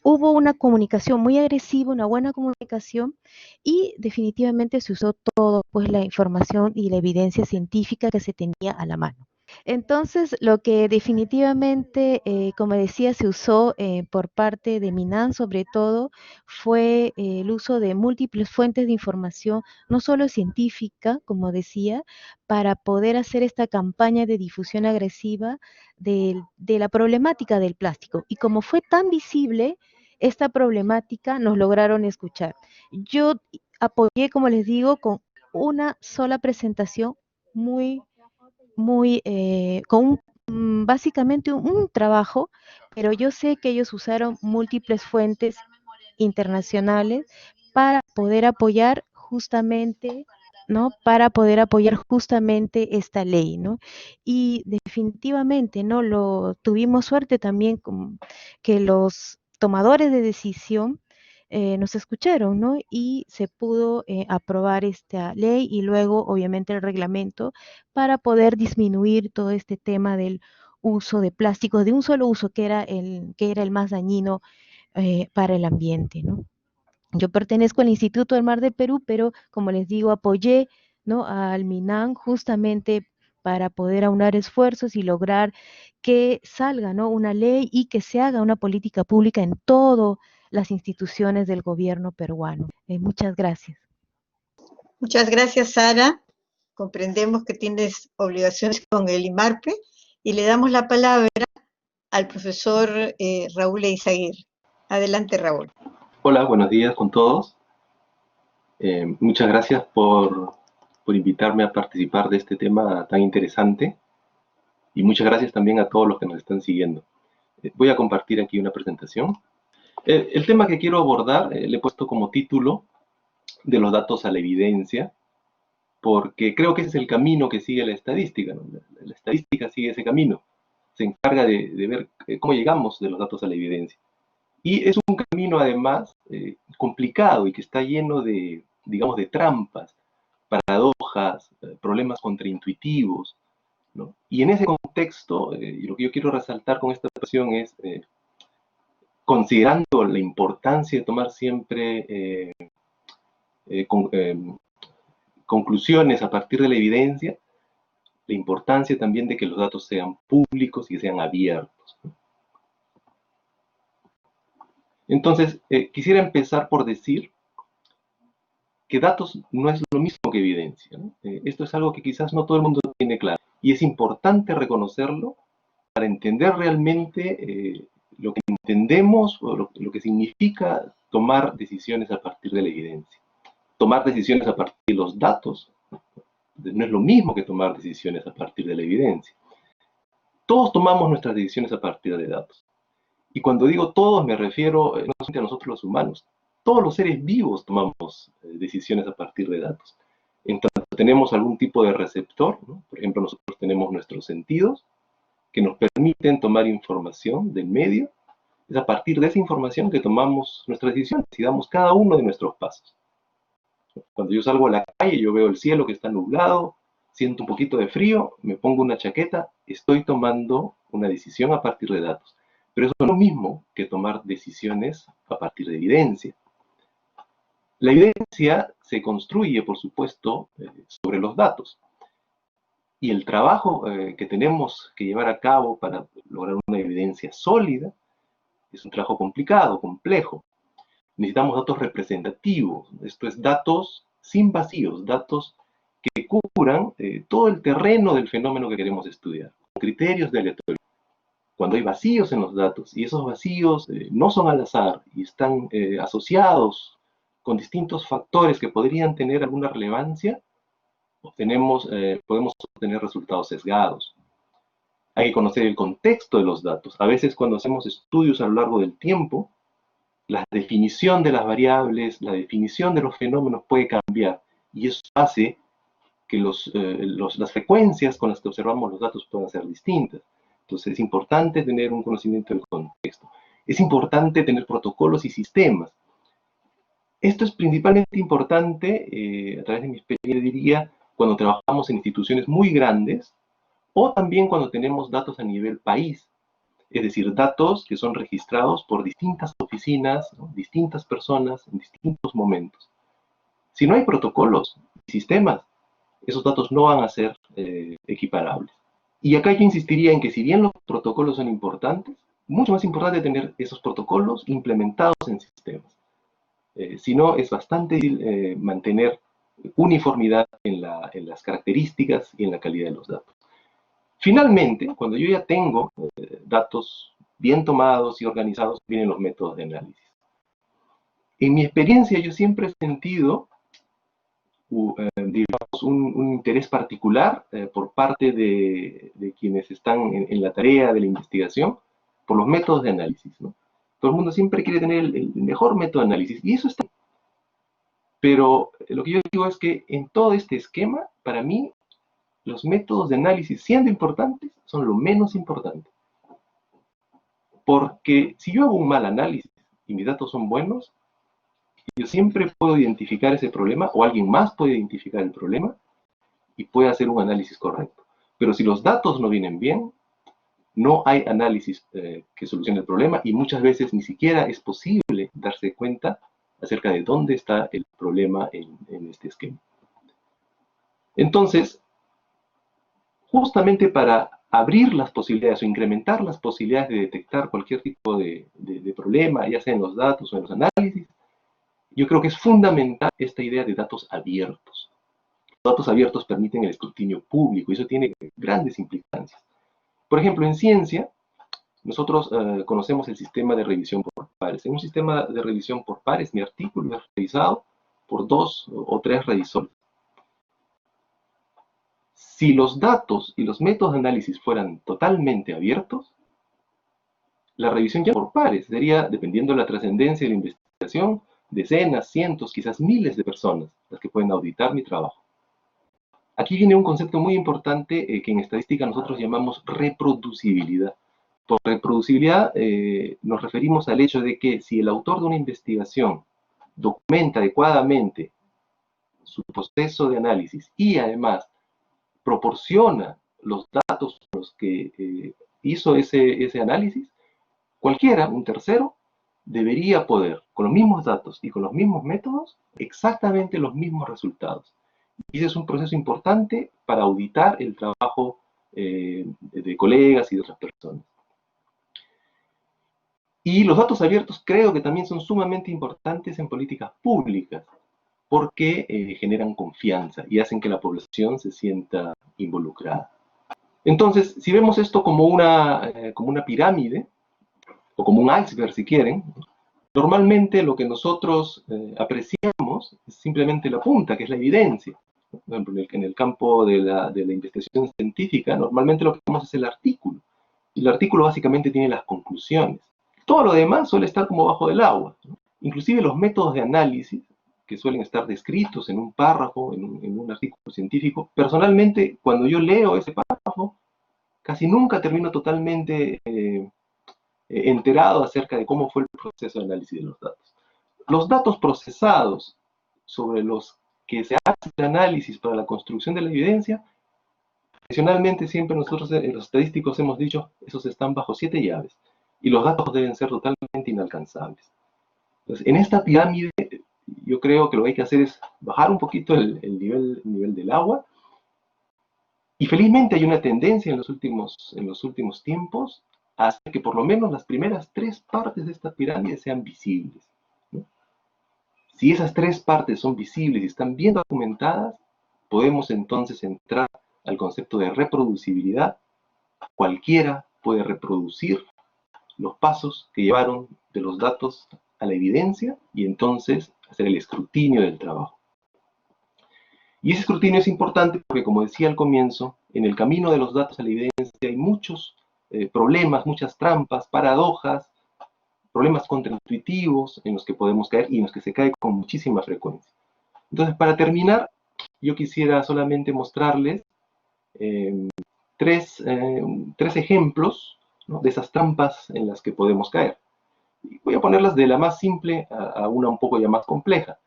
hubo una comunicación muy agresiva, una buena comunicación, y definitivamente se usó todo, pues, la información y la evidencia científica que se tenía a la mano. Entonces, lo que definitivamente, como decía, se usó por parte de Minan, sobre todo, fue el uso de múltiples fuentes de información, no solo científica, como decía, para poder hacer esta campaña de difusión agresiva de la problemática del plástico. Y como fue tan visible esta problemática, nos lograron escuchar. Yo apoyé, como les digo, con una sola presentación muy con básicamente un trabajo, pero yo sé que ellos usaron múltiples fuentes internacionales para poder apoyar justamente, ¿no? Para poder apoyar justamente esta ley, ¿no? Y definitivamente, ¿no? Tuvimos suerte también con que los tomadores de decisión nos escucharon, ¿no? Y se pudo aprobar esta ley y luego, obviamente, el reglamento para poder disminuir todo este tema del uso de plásticos de un solo uso, que era el más dañino para el ambiente, ¿no? Yo pertenezco al Instituto del Mar de Perú, pero como les digo, apoyé, ¿no? Al MINAN justamente para poder aunar esfuerzos y lograr que salga, ¿no? Una ley y que se haga una política pública en todas las instituciones del gobierno peruano. Muchas gracias. Muchas gracias, Sara. Comprendemos que tienes obligaciones con el IMARPE y le damos la palabra al profesor Raúl Eizaguirre. Adelante, Raúl. Hola, buenos días con todos. Muchas gracias por invitarme a participar de este tema tan interesante y muchas gracias también a todos los que nos están siguiendo. Voy a compartir aquí una presentación. El tema que quiero abordar le he puesto como título de los datos a la evidencia, porque creo que ese es el camino que sigue la estadística, ¿no? La estadística sigue ese camino, se encarga de ver cómo llegamos de los datos a la evidencia. Y es un camino además complicado y que está lleno de, digamos, de trampas, paradojas, problemas contraintuitivos, ¿no? Y en ese contexto, y lo que yo quiero resaltar con esta presentación es, considerando la importancia de tomar siempre conclusiones a partir de la evidencia, la importancia también de que los datos sean públicos y sean abiertos, ¿no? Entonces, quisiera empezar por decir que datos no es lo mismo que evidencia, ¿no? Esto es algo que quizás no todo el mundo tiene claro. Y es importante reconocerlo para entender realmente lo que entendemos o lo que significa tomar decisiones a partir de la evidencia. Tomar decisiones a partir de los datos no es lo mismo que tomar decisiones a partir de la evidencia. Todos tomamos nuestras decisiones a partir de datos. Y cuando digo todos me refiero no solamente a nosotros los humanos, todos los seres vivos tomamos decisiones a partir de datos. En tanto tenemos algún tipo de receptor, ¿no? Por ejemplo, nosotros tenemos nuestros sentidos que nos permiten tomar información del medio. Es a partir de esa información que tomamos nuestras decisiones y damos cada uno de nuestros pasos. Cuando yo salgo a la calle, yo veo el cielo que está nublado, siento un poquito de frío, me pongo una chaqueta, estoy tomando una decisión a partir de datos. Pero eso no es lo mismo que tomar decisiones a partir de evidencia. La evidencia se construye, por supuesto, sobre los datos. Y el trabajo que tenemos que llevar a cabo para lograr una evidencia sólida es un trabajo complicado, complejo. Necesitamos datos representativos, esto es, datos sin vacíos, datos que cubran todo el terreno del fenómeno que queremos estudiar, con criterios de aleatoriedad. Cuando hay vacíos en los datos, y esos vacíos no son al azar y están asociados con distintos factores que podrían tener alguna relevancia, podemos obtener resultados sesgados. Hay que conocer el contexto de los datos. A veces cuando hacemos estudios a lo largo del tiempo, la definición de las variables, la definición de los fenómenos puede cambiar, y eso hace que las frecuencias con las que observamos los datos puedan ser distintas. Entonces es importante tener un conocimiento del contexto. Es importante tener protocolos y sistemas. Esto es principalmente importante, a través de mi experiencia diría, cuando trabajamos en instituciones muy grandes, o también cuando tenemos datos a nivel país. Es decir, datos que son registrados por distintas oficinas, ¿no? Distintas personas, en distintos momentos. Si no hay protocolos y sistemas, esos datos no van a ser equiparables. Y acá yo insistiría en que si bien los protocolos son importantes, mucho más importante tener esos protocolos implementados en sistemas. Si no, es bastante difícil mantener uniformidad en las características y en la calidad de los datos. Finalmente, cuando yo ya tengo datos bien tomados y organizados, vienen los métodos de análisis. En mi experiencia, yo siempre he sentido digamos, un interés particular por parte de quienes están en la tarea de la investigación por los métodos de análisis, ¿no? Todo el mundo siempre quiere tener el mejor método de análisis, y eso está. Pero lo que yo digo es que en todo este esquema, para mí, los métodos de análisis, siendo importantes, son lo menos importante. Porque si yo hago un mal análisis y mis datos son buenos, yo siempre puedo identificar ese problema, o alguien más puede identificar el problema, y puede hacer un análisis correcto. Pero si los datos no vienen bien, no hay análisis que solucione el problema, y muchas veces ni siquiera es posible darse cuenta acerca de dónde está el problema en este esquema. Entonces, justamente para abrir las posibilidades o incrementar las posibilidades de detectar cualquier tipo de problema, ya sea en los datos o en los análisis, yo creo que es fundamental esta idea de datos abiertos. Los datos abiertos permiten el escrutinio público y eso tiene grandes implicancias. Por ejemplo, en ciencia, nosotros conocemos el sistema de revisión por pares. En un sistema de revisión por pares, mi artículo es revisado por 2 o 3 revisores. Si los datos y los métodos de análisis fueran totalmente abiertos, la revisión ya por pares sería, dependiendo de la trascendencia de la investigación, decenas, cientos, quizás miles de personas las que pueden auditar mi trabajo. Aquí viene un concepto muy importante que en estadística nosotros llamamos reproducibilidad. Por reproducibilidad nos referimos al hecho de que si el autor de una investigación documenta adecuadamente su proceso de análisis y además proporciona los datos con los que hizo ese análisis, cualquiera, un tercero, debería poder, con los mismos datos y con los mismos métodos, exactamente los mismos resultados. Y ese es un proceso importante para auditar el trabajo de colegas y de otras personas. Y los datos abiertos creo que también son sumamente importantes en políticas públicas, porque generan confianza y hacen que la población se sienta involucrada. Entonces, si vemos esto como una pirámide, o como un iceberg si quieren, normalmente lo que nosotros apreciamos es simplemente la punta, que es la evidencia. Por ejemplo, en el campo de la investigación científica, normalmente lo que vemos es el artículo. Y el artículo básicamente tiene las conclusiones. Todo lo demás suele estar como bajo del agua, ¿no? Inclusive los métodos de análisis, que suelen estar descritos en un párrafo, en un artículo científico, personalmente, cuando yo leo ese párrafo, casi nunca termino totalmente enterado acerca de cómo fue el proceso de análisis de los datos. Los datos procesados sobre los que se hace el análisis para la construcción de la evidencia, tradicionalmente siempre nosotros los estadísticos hemos dicho, esos están bajo 7 llaves, y los datos deben ser totalmente inalcanzables. Entonces, en esta pirámide, yo creo que lo que hay que hacer es bajar un poquito el nivel del agua, y felizmente hay una tendencia en los últimos tiempos a hacer que por lo menos las primeras 3 partes de esta pirámide sean visibles, ¿no? Si esas 3 partes son visibles y están bien documentadas, podemos entonces entrar al concepto de reproducibilidad. Cualquiera puede reproducir los pasos que llevaron de los datos a la evidencia y entonces hacer el escrutinio del trabajo. Y ese escrutinio es importante porque, como decía al comienzo, en el camino de los datos a la evidencia hay muchos problemas, muchas trampas, paradojas, problemas contraintuitivos en los que podemos caer y en los que se cae con muchísima frecuencia. Entonces, para terminar, yo quisiera solamente mostrarles 3 ejemplos, ¿no?, de esas trampas en las que podemos caer. Y voy a ponerlas de la más simple a una un poco ya más compleja.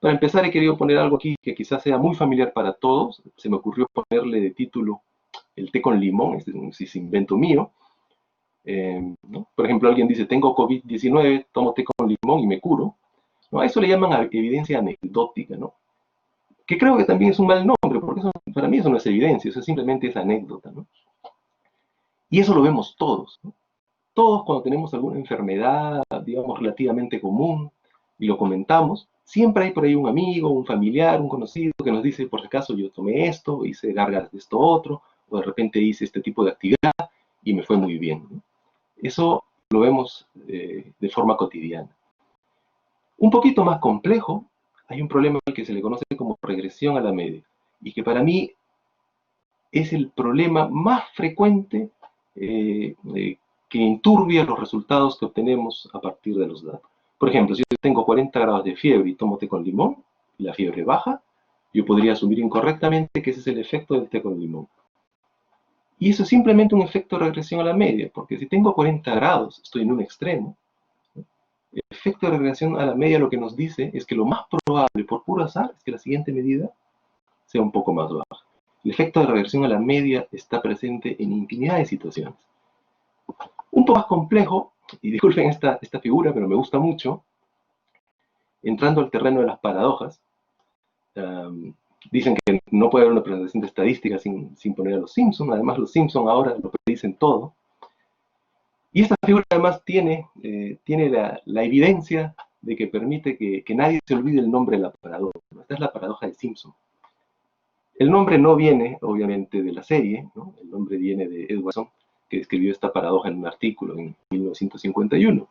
Para empezar, he querido poner algo aquí que quizás sea muy familiar para todos. Se me ocurrió ponerle de título el té con limón, este es invento mío. ¿No? Por ejemplo, alguien dice, tengo COVID-19, tomo té con limón y me curo, ¿no? A eso le llaman evidencia anecdótica, ¿no? Que creo que también es un mal nombre, porque para mí eso no es evidencia, eso simplemente es anécdota, ¿no? Y eso lo vemos todos, ¿no? Todos cuando tenemos alguna enfermedad, digamos, relativamente común, y lo comentamos, siempre hay por ahí un amigo, un familiar, un conocido que nos dice, por si acaso yo tomé esto, hice gárgaras de esto otro, o de repente hice este tipo de actividad y me fue muy bien, ¿no? Eso lo vemos de forma cotidiana. Un poquito más complejo, hay un problema que se le conoce como regresión a la media, y que para mí es el problema más frecuente que enturbia los resultados que obtenemos a partir de los datos. Por ejemplo, si yo tengo 40 grados de fiebre y tomo té con limón, y la fiebre baja, yo podría asumir incorrectamente que ese es el efecto del té con limón. Y eso es simplemente un efecto de regresión a la media, porque si tengo 40 grados, estoy en un extremo. El efecto de regresión a la media lo que nos dice es que lo más probable, por puro azar, es que la siguiente medida sea un poco más baja. El efecto de regresión a la media está presente en infinidad de situaciones. Un poco más complejo, y disculpen esta figura, pero me gusta mucho, entrando al terreno de las paradojas, dicen que no puede haber una presentación de estadística sin poner a los Simpson. Además, los Simpson ahora lo predicen todo. Y esta figura además tiene la evidencia de que permite que nadie se olvide el nombre de la paradoja. Esta es la paradoja de Simpson. El nombre no viene, obviamente, de la serie, ¿no? El nombre viene de Edwardson, que escribió esta paradoja en un artículo en 1951.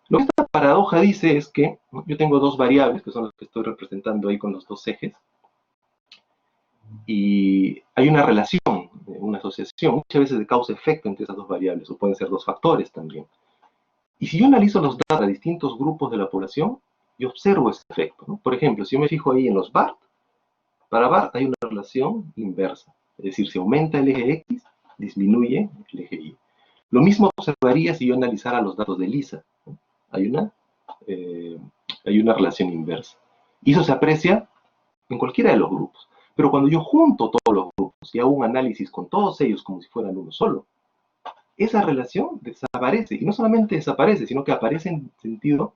Lo que esta paradoja dice es que yo tengo dos variables, que son las que estoy representando ahí con los dos ejes, y hay una relación, una asociación, muchas veces de causa-efecto entre esas dos variables, o pueden ser dos factores también. Y si yo analizo los datos de distintos grupos de la población, yo observo ese efecto, ¿no? Por ejemplo, si yo me fijo ahí en los BART, para BART hay una relación inversa, es decir, si aumenta el eje X, disminuye el eje Y. Lo mismo observaría si yo analizara los datos de Lisa, ¿no? Hay una relación inversa. Y eso se aprecia en cualquiera de los grupos. Pero cuando yo junto todos los grupos y hago un análisis con todos ellos como si fueran uno solo, esa relación desaparece. Y no solamente desaparece, sino que aparece en sentido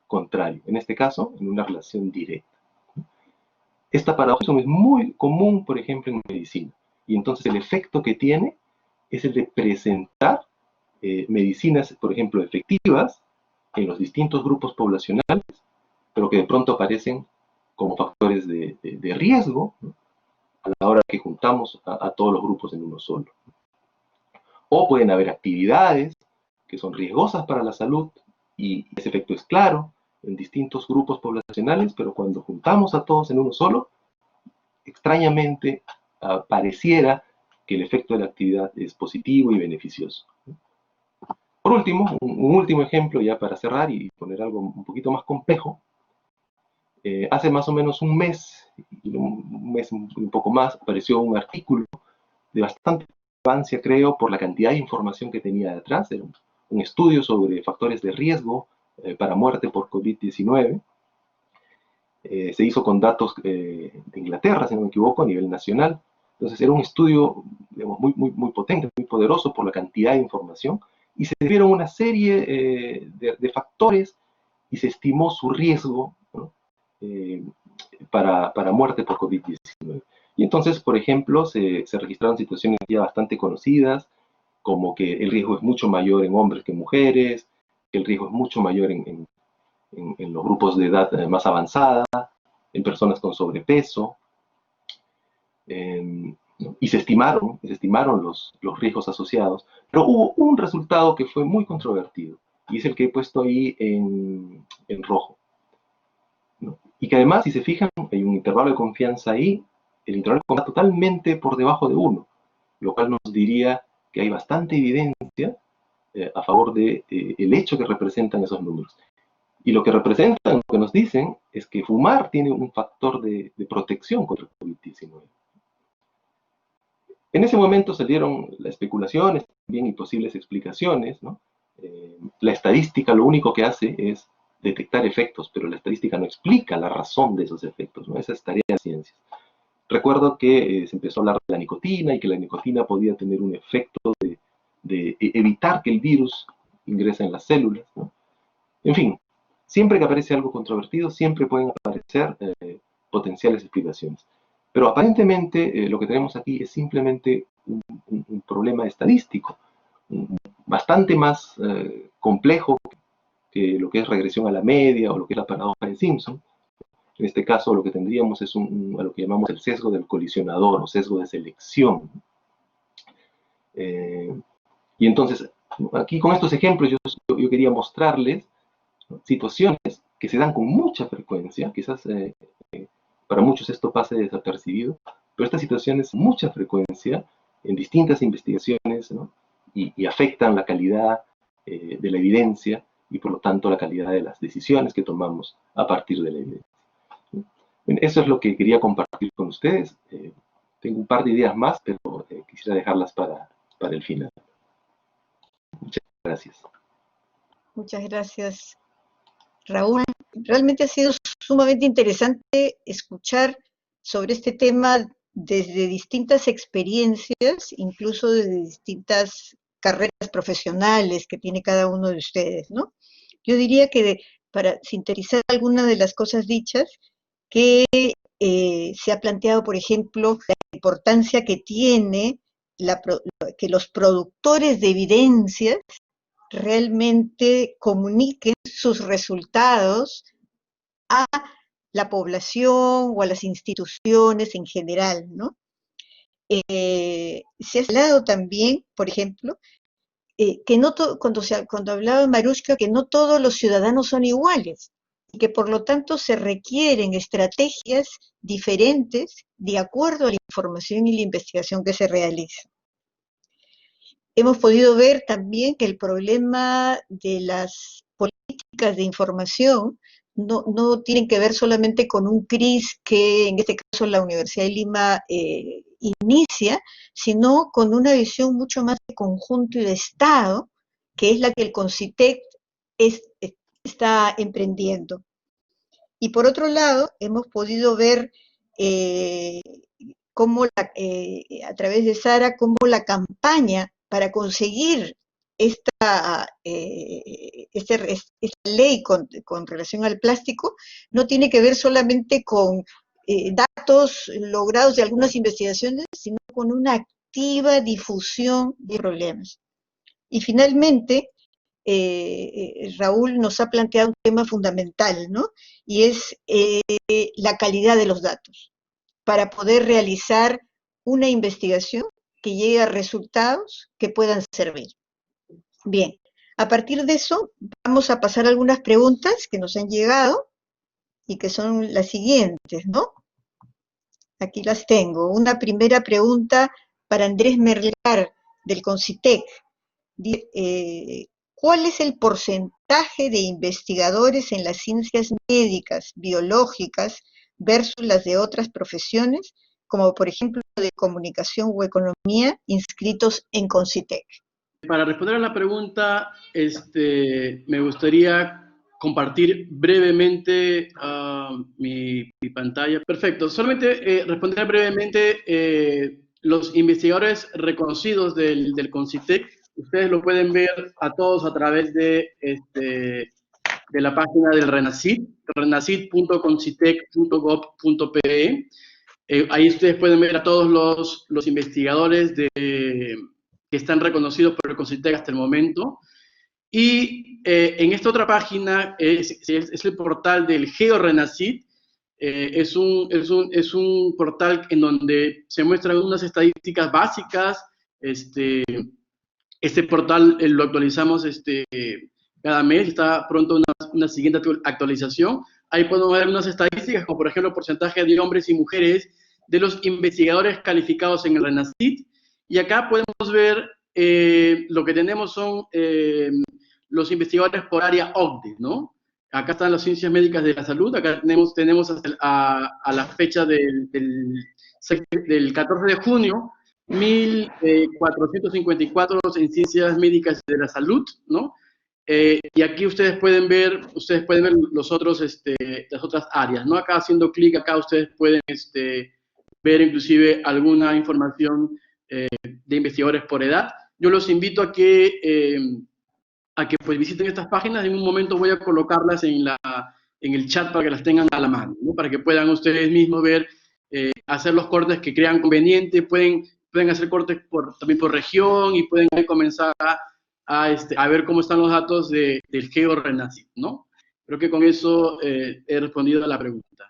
contrario. En este caso, en una relación directa. Esta paradoja es muy común, por ejemplo, en medicina. Y entonces el efecto que tiene es el de presentar medicinas, por ejemplo, efectivas en los distintos grupos poblacionales, pero que de pronto aparecen como factores de riesgo, ¿no? A la hora que juntamos a todos los grupos en uno solo. O pueden haber actividades que son riesgosas para la salud y ese efecto es claro en distintos grupos poblacionales, pero cuando juntamos a todos en uno solo, extrañamente pareciera que el efecto de la actividad es positivo y beneficioso. Por último, un último ejemplo ya para cerrar y poner algo un poquito más complejo. Hace más o menos un mes un poco más, apareció un artículo de bastante relevancia, creo, por la cantidad de información que tenía detrás. Era un estudio sobre factores de riesgo para muerte por COVID-19. Se hizo con datos de Inglaterra, si no me equivoco, a nivel nacional. Entonces era un estudio, digamos, muy potente, muy poderoso por la cantidad de información, y se vieron una serie de factores y se estimó su riesgo, ¿no? para muerte por COVID-19. Y entonces, por ejemplo, se registraron situaciones ya bastante conocidas, como que el riesgo es mucho mayor en hombres que en mujeres, que el riesgo es mucho mayor en los grupos de edad más avanzada, en personas con sobrepeso, y se estimaron los riesgos asociados, pero hubo un resultado que fue muy controvertido, y es el que he puesto ahí en rojo, ¿no? Y que además, si se fijan, hay un intervalo de confianza ahí, el intervalo de confianza totalmente por debajo de 1, lo cual nos diría que hay bastante evidencia a favor del hecho que representan esos números. Y lo que representan, lo que nos dicen, es que fumar tiene un factor de protección contra el COVID-19. En ese momento salieron las especulaciones también y posibles explicaciones, ¿no? La estadística lo único que hace es detectar efectos, pero la estadística no explica la razón de esos efectos, ¿no? Esa es tarea de las ciencias. Recuerdo que se empezó a hablar de la nicotina y que la nicotina podía tener un efecto de evitar que el virus ingrese en las células, ¿no? En fin, siempre que aparece algo controvertido, siempre pueden aparecer potenciales explicaciones. Pero aparentemente lo que tenemos aquí es simplemente un problema estadístico, bastante más complejo que lo que es regresión a la media o lo que es la paradoja de Simpson. En este caso lo que tendríamos es a lo que llamamos el sesgo del colisionador o sesgo de selección. Y entonces, aquí con estos ejemplos yo quería mostrarles, ¿no?, situaciones que se dan con mucha frecuencia, quizás para muchos esto pase desapercibido, pero estas situaciones con mucha frecuencia en distintas investigaciones, ¿no?, y afectan la calidad de la evidencia y por lo tanto la calidad de las decisiones que tomamos a partir de la evidencia. Eso es lo que quería compartir con ustedes. Tengo un par de ideas más, pero quisiera dejarlas para el final. Muchas gracias. Muchas gracias, Raúl. Realmente ha sido sumamente interesante escuchar sobre este tema desde distintas experiencias, incluso desde distintas carreras profesionales que tiene cada uno de ustedes, ¿no? Yo diría que para sintetizar algunas de las cosas dichas, que se ha planteado, por ejemplo, la importancia que tiene que los productores de evidencias realmente comuniquen sus resultados a la población o a las instituciones en general, ¿no? Se ha hablado también, por ejemplo, que no cuando hablaba Marushka, que no todos los ciudadanos son iguales, y que por lo tanto se requieren estrategias diferentes de acuerdo a la información y la investigación que se realiza. Hemos podido ver también que el problema de las políticas de información no tienen que ver solamente con un CRIS que en este caso la Universidad de Lima inicia, sino con una visión mucho más de conjunto y de Estado, que es la que el CONCITEC está emprendiendo. Y por otro lado, hemos podido ver cómo a través de Sara, cómo la campaña para conseguir esta ley con relación al plástico no tiene que ver solamente con datos logrados de algunas investigaciones, sino con una activa difusión de problemas. Y finalmente, Raúl nos ha planteado un tema fundamental, ¿no? Y es la calidad de los datos, para poder realizar una investigación que llegue a resultados que puedan servir. Bien, a partir de eso vamos a pasar a algunas preguntas que nos han llegado y que son las siguientes, ¿no? Aquí las tengo. Una primera pregunta para Andrés Merlar, del CONCITEC. ¿Cuál es el porcentaje de investigadores en las ciencias médicas, biológicas, versus las de otras profesiones, como por ejemplo de comunicación o economía, inscritos en CONCITEC? Para responder a la pregunta, me gustaría compartir brevemente mi pantalla. Perfecto, solamente responder brevemente los investigadores reconocidos del CONCITEC. Ustedes lo pueden ver a todos a través de la página del RENACYT, renacit.concitec.gov.pe. Ahí ustedes pueden ver a todos los investigadores que están reconocidos por el CONCITEC hasta el momento. Y en esta otra página es el portal del GeoRenacit. Es un portal en donde se muestran unas estadísticas básicas. Este portal lo actualizamos cada mes, está pronto una siguiente actualización. Ahí podemos ver unas estadísticas, como por ejemplo el porcentaje de hombres y mujeres de los investigadores calificados en el RENACYT. Y acá podemos ver lo que tenemos son los investigadores por área OCDE, ¿no? Acá están las ciencias médicas de la salud, acá tenemos a la fecha del 14 de junio, 1.454 en ciencias médicas de la salud, ¿no? Y aquí ustedes pueden ver las otras áreas, ¿no? Acá haciendo clic, acá ustedes pueden ver inclusive alguna información de investigadores por edad. Yo los invito a que pues visiten estas páginas. En un momento voy a colocarlas en el chat para que las tengan a la mano, ¿no? Para que puedan ustedes mismos ver, hacer los cortes que crean conveniente. Pueden pueden hacer cortes también por región y pueden comenzar a ver cómo están los datos del GeoRenacyt, ¿no? Creo que con eso he respondido a la pregunta.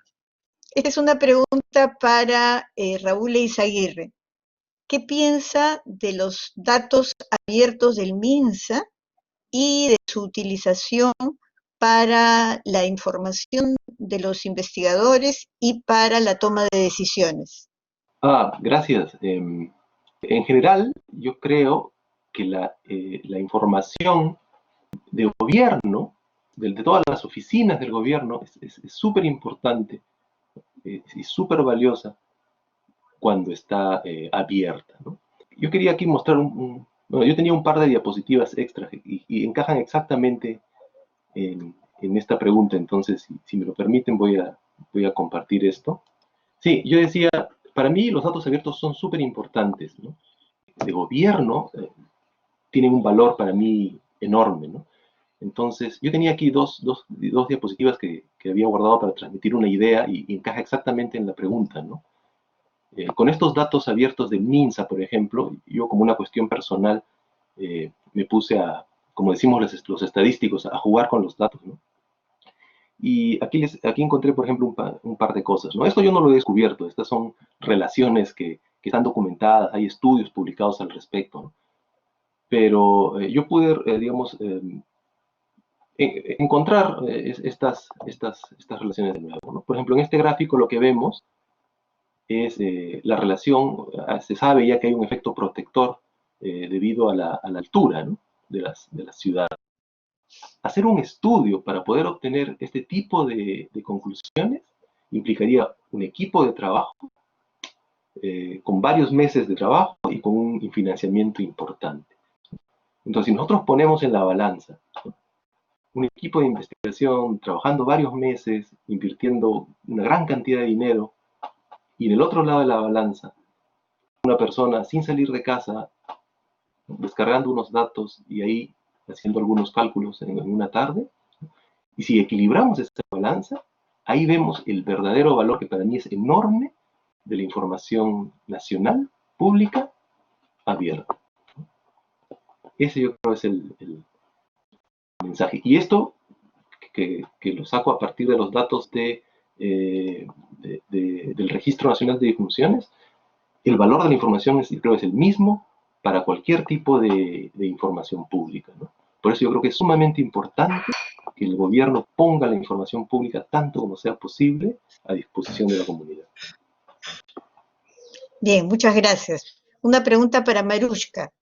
Esta es una pregunta para Raúl Eizaguirre. ¿Qué piensa de los datos abiertos del MINSA y de su utilización para la información de los investigadores y para la toma de decisiones? Gracias. En general, yo creo que la información de gobierno, de todas las oficinas del gobierno, es súper importante y súper valiosa cuando está abierta, ¿no? Yo quería aquí mostrar bueno, yo tenía un par de diapositivas extras y encajan exactamente en esta pregunta, entonces, si me lo permiten, voy a compartir esto. Sí, yo decía, para mí los datos abiertos son súper importantes, ¿no? De gobierno tienen un valor para mí enorme, ¿no? Entonces, yo tenía aquí dos diapositivas que había guardado para transmitir una idea y encaja exactamente en la pregunta, ¿no? Con estos datos abiertos del MINSA, por ejemplo, yo como una cuestión personal me puse como decimos los estadísticos, a jugar con los datos, ¿no? Y aquí encontré, por ejemplo, un par de cosas, ¿no? Esto yo no lo he descubierto, estas son relaciones que están documentadas, hay estudios publicados al respecto, ¿no? Pero yo pude, digamos, encontrar estas relaciones de nuevo, ¿no? Por ejemplo, en este gráfico lo que vemos es la relación, se sabe ya que hay un efecto protector debido a la altura, ¿no? de las ciudades. Hacer un estudio para poder obtener este tipo de conclusiones implicaría un equipo de trabajo con varios meses de trabajo y con un financiamiento importante. Entonces, si nosotros ponemos en la balanza, ¿no?, un equipo de investigación trabajando varios meses, invirtiendo una gran cantidad de dinero, y del otro lado de la balanza, una persona sin salir de casa, descargando unos datos y ahí haciendo algunos cálculos en una tarde, y si equilibramos esta balanza, ahí vemos el verdadero valor que para mí es enorme de la información nacional, pública, abierta. Ese yo creo es el mensaje. Y esto, que lo saco a partir de los datos del Registro Nacional de Difunciones, el valor de la información yo creo es el mismo para cualquier tipo de información pública, ¿no? Por eso yo creo que es sumamente importante que el gobierno ponga la información pública tanto como sea posible a disposición de la comunidad. Bien, muchas gracias. Una pregunta para Marushka.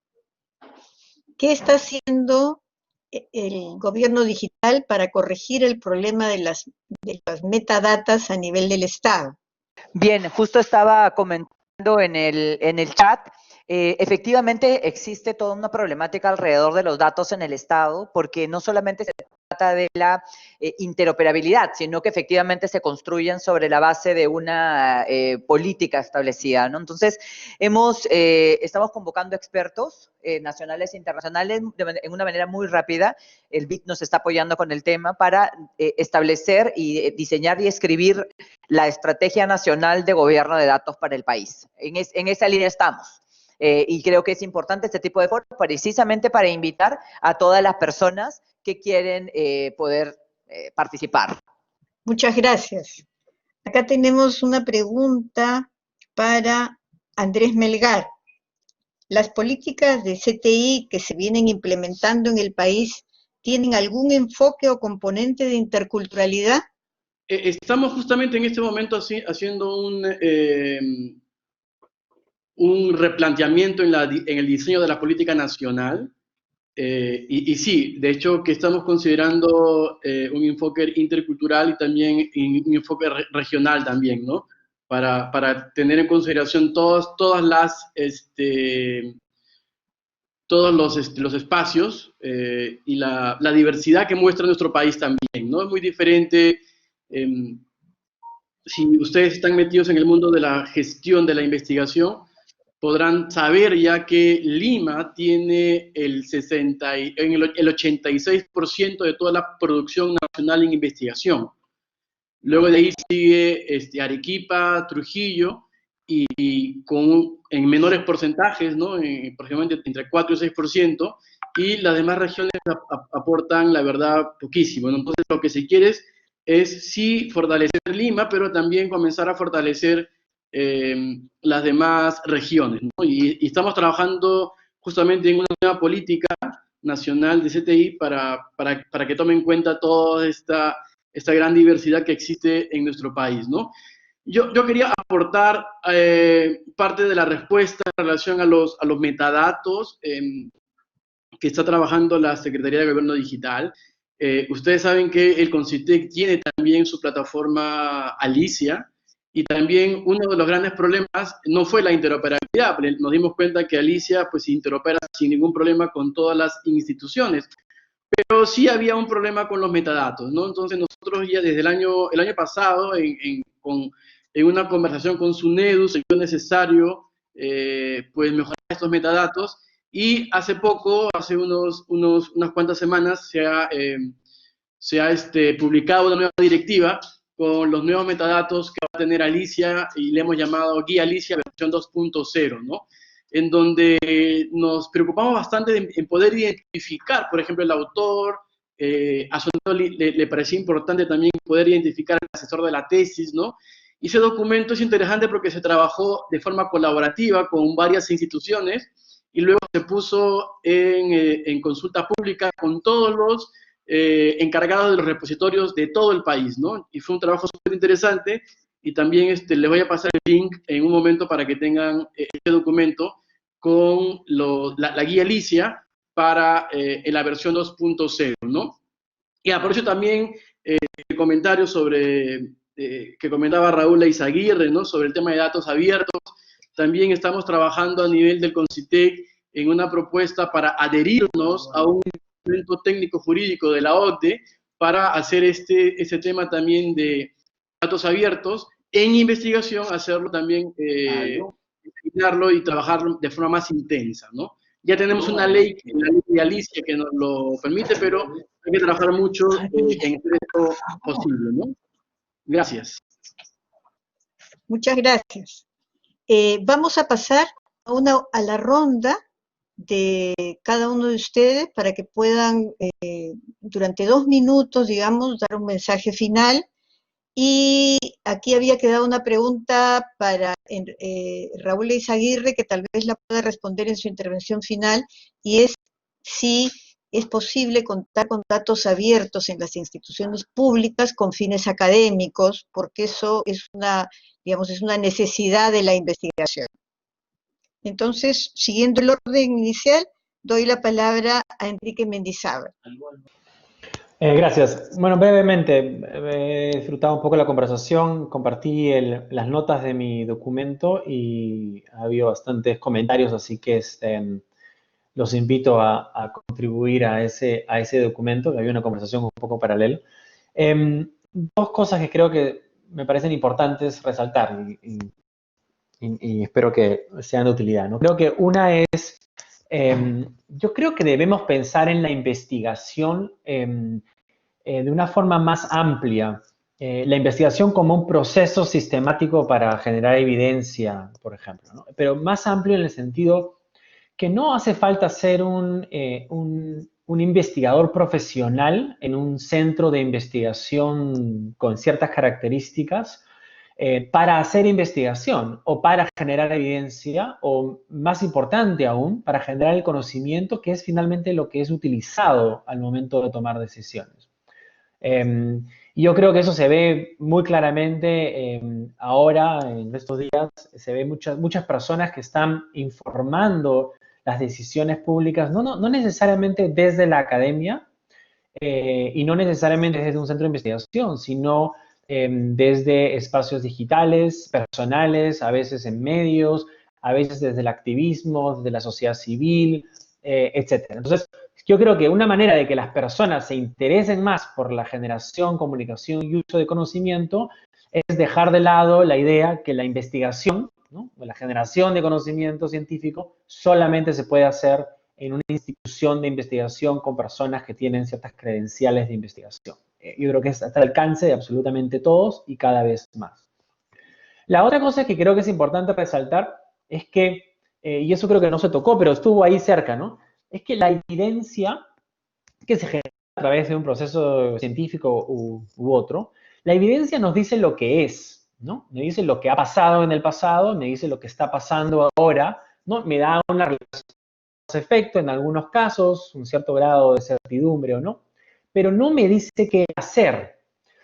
¿Qué está haciendo el gobierno digital para corregir el problema de las metadatas a nivel del Estado? Bien, justo estaba comentando en el chat. Efectivamente existe toda una problemática alrededor de los datos en el Estado, porque no solamente se trata de la interoperabilidad, sino que efectivamente se construyen sobre la base de una política establecida, ¿no? Entonces, estamos convocando expertos nacionales e internacionales en una manera muy rápida. El BIC nos está apoyando con el tema para establecer y diseñar y escribir la Estrategia Nacional de Gobierno de Datos para el país. En esa línea estamos. Y creo que es importante este tipo de foros precisamente para invitar a todas las personas que quieren poder participar. Muchas gracias. Acá tenemos una pregunta para Andrés Melgar. ¿Las políticas de CTI que se vienen implementando en el país tienen algún enfoque o componente de interculturalidad? Estamos justamente en este momento haciendo un replanteamiento en el diseño de la política nacional. Y sí, de hecho que estamos considerando un enfoque intercultural y también un enfoque regional también, ¿no? Para tener en consideración todos los espacios y la diversidad que muestra nuestro país también, ¿no? Es muy diferente. Si ustedes están metidos en el mundo de la gestión de la investigación, podrán saber ya que Lima tiene el 86% de toda la producción nacional en investigación. Luego de ahí sigue Arequipa, Trujillo, en menores porcentajes, ¿no? Por ejemplo, entre 4 y 6%, y las demás regiones aportan, la verdad, poquísimo, ¿no? Entonces, lo que se quiere es sí fortalecer Lima, pero también comenzar a fortalecer las demás regiones, ¿no? Y estamos trabajando justamente en una nueva política nacional de CTI para que tome en cuenta toda esta gran diversidad que existe en nuestro país, ¿no? Yo quería aportar parte de la respuesta en relación a los metadatos que está trabajando la Secretaría de Gobierno Digital. Ustedes saben que el CONCITEC tiene también su plataforma Alicia, y también uno de los grandes problemas no fue la interoperabilidad. Nos dimos cuenta que Alicia pues interopera sin ningún problema con todas las instituciones, pero sí había un problema con los metadatos, ¿no? Entonces nosotros ya desde el año pasado, en una conversación con SUNEDU, se vio necesario pues mejorar estos metadatos, y hace poco, hace unas cuantas semanas, se ha publicado una nueva directiva con los nuevos metadatos que va a tener Alicia, y le hemos llamado Guía Alicia versión 2.0, ¿no? En donde nos preocupamos bastante en poder identificar, por ejemplo, el autor. A Sonedo le parecía importante también poder identificar al asesor de la tesis, ¿no? Y ese documento es interesante porque se trabajó de forma colaborativa con varias instituciones, y luego se puso en consulta pública con todos los encargados de los repositorios de todo el país, ¿no? Y fue un trabajo súper interesante, y también les voy a pasar el link en un momento para que tengan este documento con la guía Alicia para la versión 2.0, ¿no? Y aprovecho también el comentario que comentaba Raúl Eizaguirre, ¿no? Sobre el tema de datos abiertos. También estamos trabajando a nivel del CONCITEC en una propuesta para adherirnos a un instrumento técnico jurídico de la OCDE para hacer este tema también de datos abiertos en investigación, hacerlo también, eliminarlo y trabajarlo de forma más intensa, ¿no? Ya tenemos una ley, la ley de Alicia, que nos lo permite, pero hay que trabajar mucho en hacer esto posible, ¿no? Gracias. Muchas gracias. Vamos a pasar a la ronda de cada uno de ustedes para que puedan, durante 2 minutos, digamos, dar un mensaje final. Y aquí había quedado una pregunta para Raúl Eizaguirre, que tal vez la pueda responder en su intervención final, y es si es posible contar con datos abiertos en las instituciones públicas con fines académicos, porque eso es digamos, es una necesidad de la investigación. Entonces, siguiendo el orden inicial, doy la palabra a Enrique Mendizábal. Gracias. Bueno, brevemente, he disfrutado un poco la conversación, compartí las notas de mi documento y ha habido bastantes comentarios, así que los invito a contribuir a ese documento, que había una conversación un poco paralela. 2 cosas que creo que me parecen importantes resaltar y espero que sean de utilidad, ¿no? Creo que una es, yo creo que debemos pensar en la investigación de una forma más amplia. La investigación como un proceso sistemático para generar evidencia, por ejemplo, ¿no? Pero más amplio en el sentido que no hace falta ser un investigador profesional en un centro de investigación con ciertas características para hacer investigación o para generar evidencia, o más importante aún, para generar el conocimiento, que es finalmente lo que es utilizado al momento de tomar decisiones. Y yo creo que eso se ve muy claramente ahora, en estos días, se ve muchas personas que están informando las decisiones públicas, no necesariamente desde la academia y no necesariamente desde un centro de investigación, sino desde espacios digitales, personales, a veces en medios, a veces desde el activismo, desde la sociedad civil, etc. Entonces, yo creo que una manera de que las personas se interesen más por la generación, comunicación y uso de conocimiento es dejar de lado la idea que la investigación, ¿no?, la generación de conocimiento científico solamente se puede hacer en una institución de investigación con personas que tienen ciertas credenciales de investigación. Yo creo que está al alcance de absolutamente todos y cada vez más. La otra cosa que creo que es importante resaltar es que, y eso creo que no se tocó, pero estuvo ahí cerca, ¿no? Es que la evidencia que se genera a través de un proceso científico u otro, la evidencia nos dice lo que es, ¿no? Me dice lo que ha pasado en el pasado, me dice lo que está pasando ahora, ¿no? Me da una relación efecto en algunos casos, un cierto grado de certidumbre o no, pero no me dice qué hacer.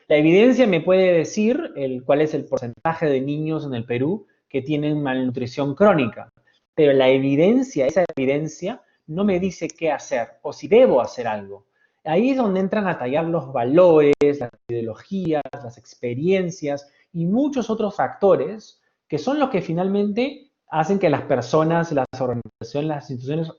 La evidencia me puede decir cuál es el porcentaje de niños en el Perú que tienen malnutrición crónica, pero la evidencia, esa evidencia, no me dice qué hacer o si debo hacer algo. Ahí es donde entran a tallar los valores, las ideologías, las experiencias y muchos otros factores que son los que finalmente hacen que las personas, las organizaciones, las instituciones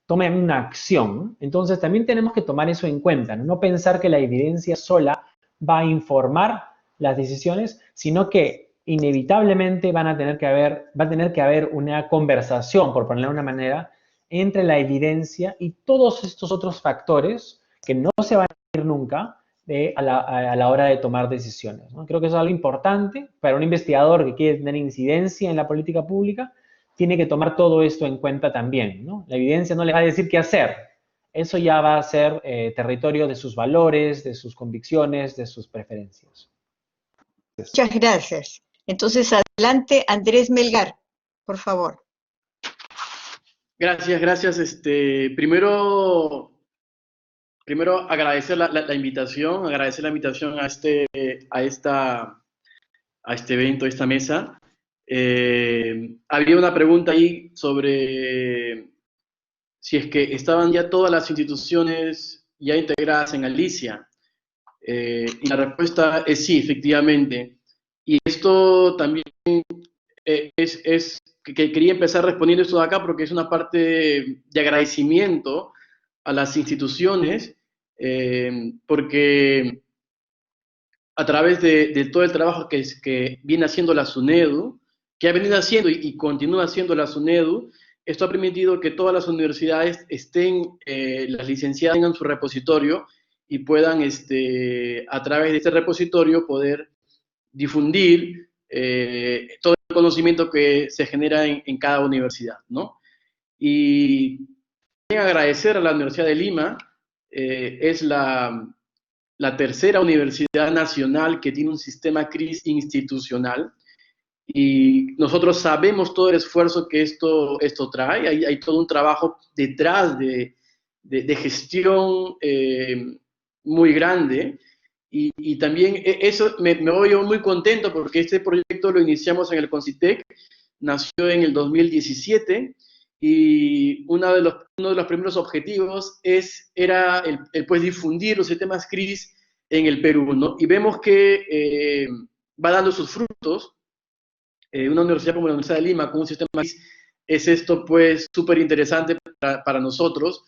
tomen una acción. Entonces también tenemos que tomar eso en cuenta, ¿no? No pensar que la evidencia sola va a informar las decisiones, sino que inevitablemente va a tener que haber una conversación, por ponerlo de una manera, entre la evidencia y todos estos otros factores que no se van a ir nunca a la hora de tomar decisiones, ¿no? Creo que eso es algo importante para un investigador que quiere tener incidencia en la política pública, tiene que tomar todo esto en cuenta también, ¿no? La evidencia no le va a decir qué hacer, eso ya va a ser territorio de sus valores, de sus convicciones, de sus preferencias. Muchas gracias. Entonces, adelante, Andrés Melgar, por favor. Gracias, gracias. Primero agradecer la invitación, a este evento, a esta mesa. Había una pregunta ahí sobre si es que estaban ya todas las instituciones ya integradas en Alicia. Y la respuesta es sí, efectivamente. Y esto también es que quería empezar respondiendo esto de acá porque es una parte de agradecimiento a las instituciones, porque a través de todo el trabajo que viene haciendo la SUNEDU, que ha venido haciendo y continúa haciendo la SUNEDU, esto ha permitido que todas las universidades las licenciadas tengan su repositorio y puedan, a través de este repositorio, poder difundir todo el conocimiento que se genera en cada universidad, ¿no? Y también agradecer a la Universidad de Lima, es la tercera universidad nacional que tiene un sistema CRIS institucional, y nosotros sabemos todo el esfuerzo que esto trae. Hay todo un trabajo detrás de gestión muy grande, y también eso me voy yo muy contento porque este proyecto lo iniciamos en el CONCITEC, nació en el 2017, y uno de los primeros objetivos era el pues difundir los sistemas CRIS en el Perú, ¿no? Y vemos que va dando sus frutos. Una universidad como la Universidad de Lima, con un sistema CRIS, es esto pues súper interesante para nosotros,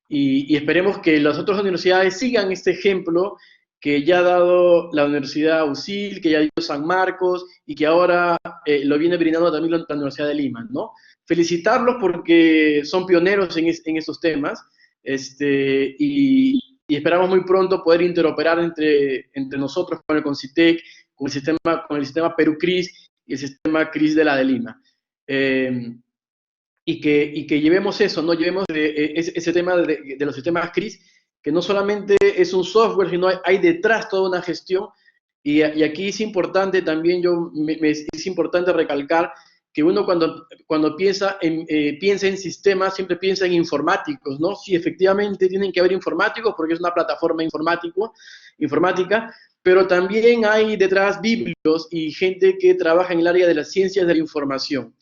y esperemos que las otras universidades sigan este ejemplo que ya ha dado la Universidad USIL, que ya dio San Marcos, y que ahora lo viene brindando también la Universidad de Lima, ¿no? Felicitarlos porque son pioneros en estos temas, y esperamos muy pronto poder interoperar entre nosotros con el CONCITEC, con el sistema Perú CRIS y el sistema CRIS de la de Lima. Y que llevemos eso, ¿no? Llevemos ese tema de los sistemas CRIS, que no solamente es un software, sino hay detrás toda una gestión. Y aquí es importante también, es importante recalcar que uno cuando piensa en sistemas, siempre piensa en informáticos, ¿no? Sí, efectivamente tienen que haber informáticos porque es una plataforma informática, pero también hay detrás biblios y gente que trabaja en el área de las ciencias de la información.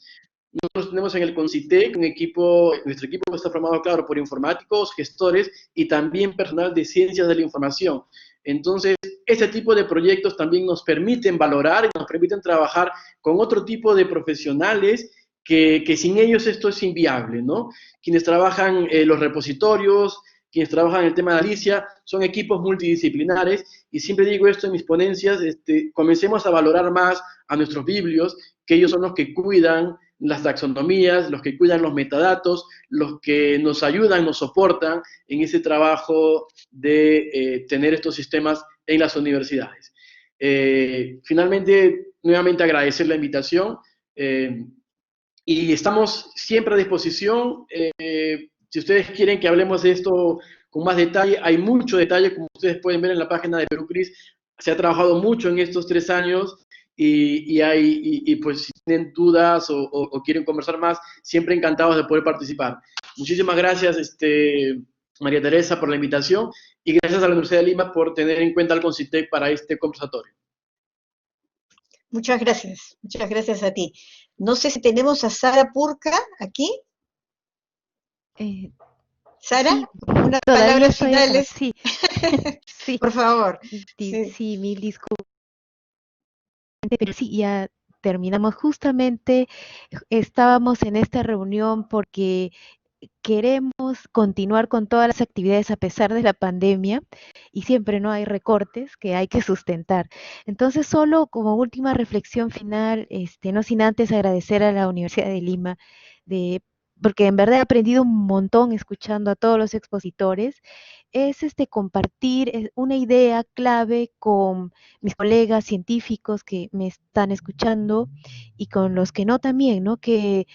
Nosotros tenemos en el CONCITEC nuestro equipo está formado, claro, por informáticos, gestores y también personal de ciencias de la información. Entonces, este tipo de proyectos también nos permiten valorar y nos permiten trabajar con otro tipo de profesionales que sin ellos esto es inviable, ¿no? Quienes trabajan los repositorios, quienes trabajan en el tema de Alicia, son equipos multidisciplinares, y siempre digo esto en mis ponencias, comencemos a valorar más a nuestros biblios, que ellos son los que cuidan las taxonomías, los que cuidan los metadatos, los que nos ayudan, nos soportan en ese trabajo de tener estos sistemas en las universidades. Finalmente, nuevamente agradecer la invitación y estamos siempre a disposición. Si ustedes quieren que hablemos de esto con más detalle, hay mucho detalle, como ustedes pueden ver en la página de Perucris. Se ha trabajado mucho en estos 3 años y pues si tienen dudas o quieren conversar más, siempre encantados de poder participar. Muchísimas gracias, María Teresa, por la invitación y gracias a la Universidad de Lima por tener en cuenta al Concitec para este conversatorio. Muchas gracias a ti. No sé si tenemos a Sara Purka aquí. Sara, Sí, unas todavía palabras estoy acá, finales, sí, sí, por favor. Sí. sí, mil disculpas, pero sí, ya terminamos. Justamente estábamos en esta reunión porque queremos continuar con todas las actividades a pesar de la pandemia y siempre no hay recortes que hay que sustentar. Entonces, solo como última reflexión final, no sin antes agradecer a la Universidad de Lima de porque en verdad he aprendido un montón escuchando a todos los expositores, es compartir una idea clave con mis colegas científicos que me están escuchando y con los que no también, ¿no? Que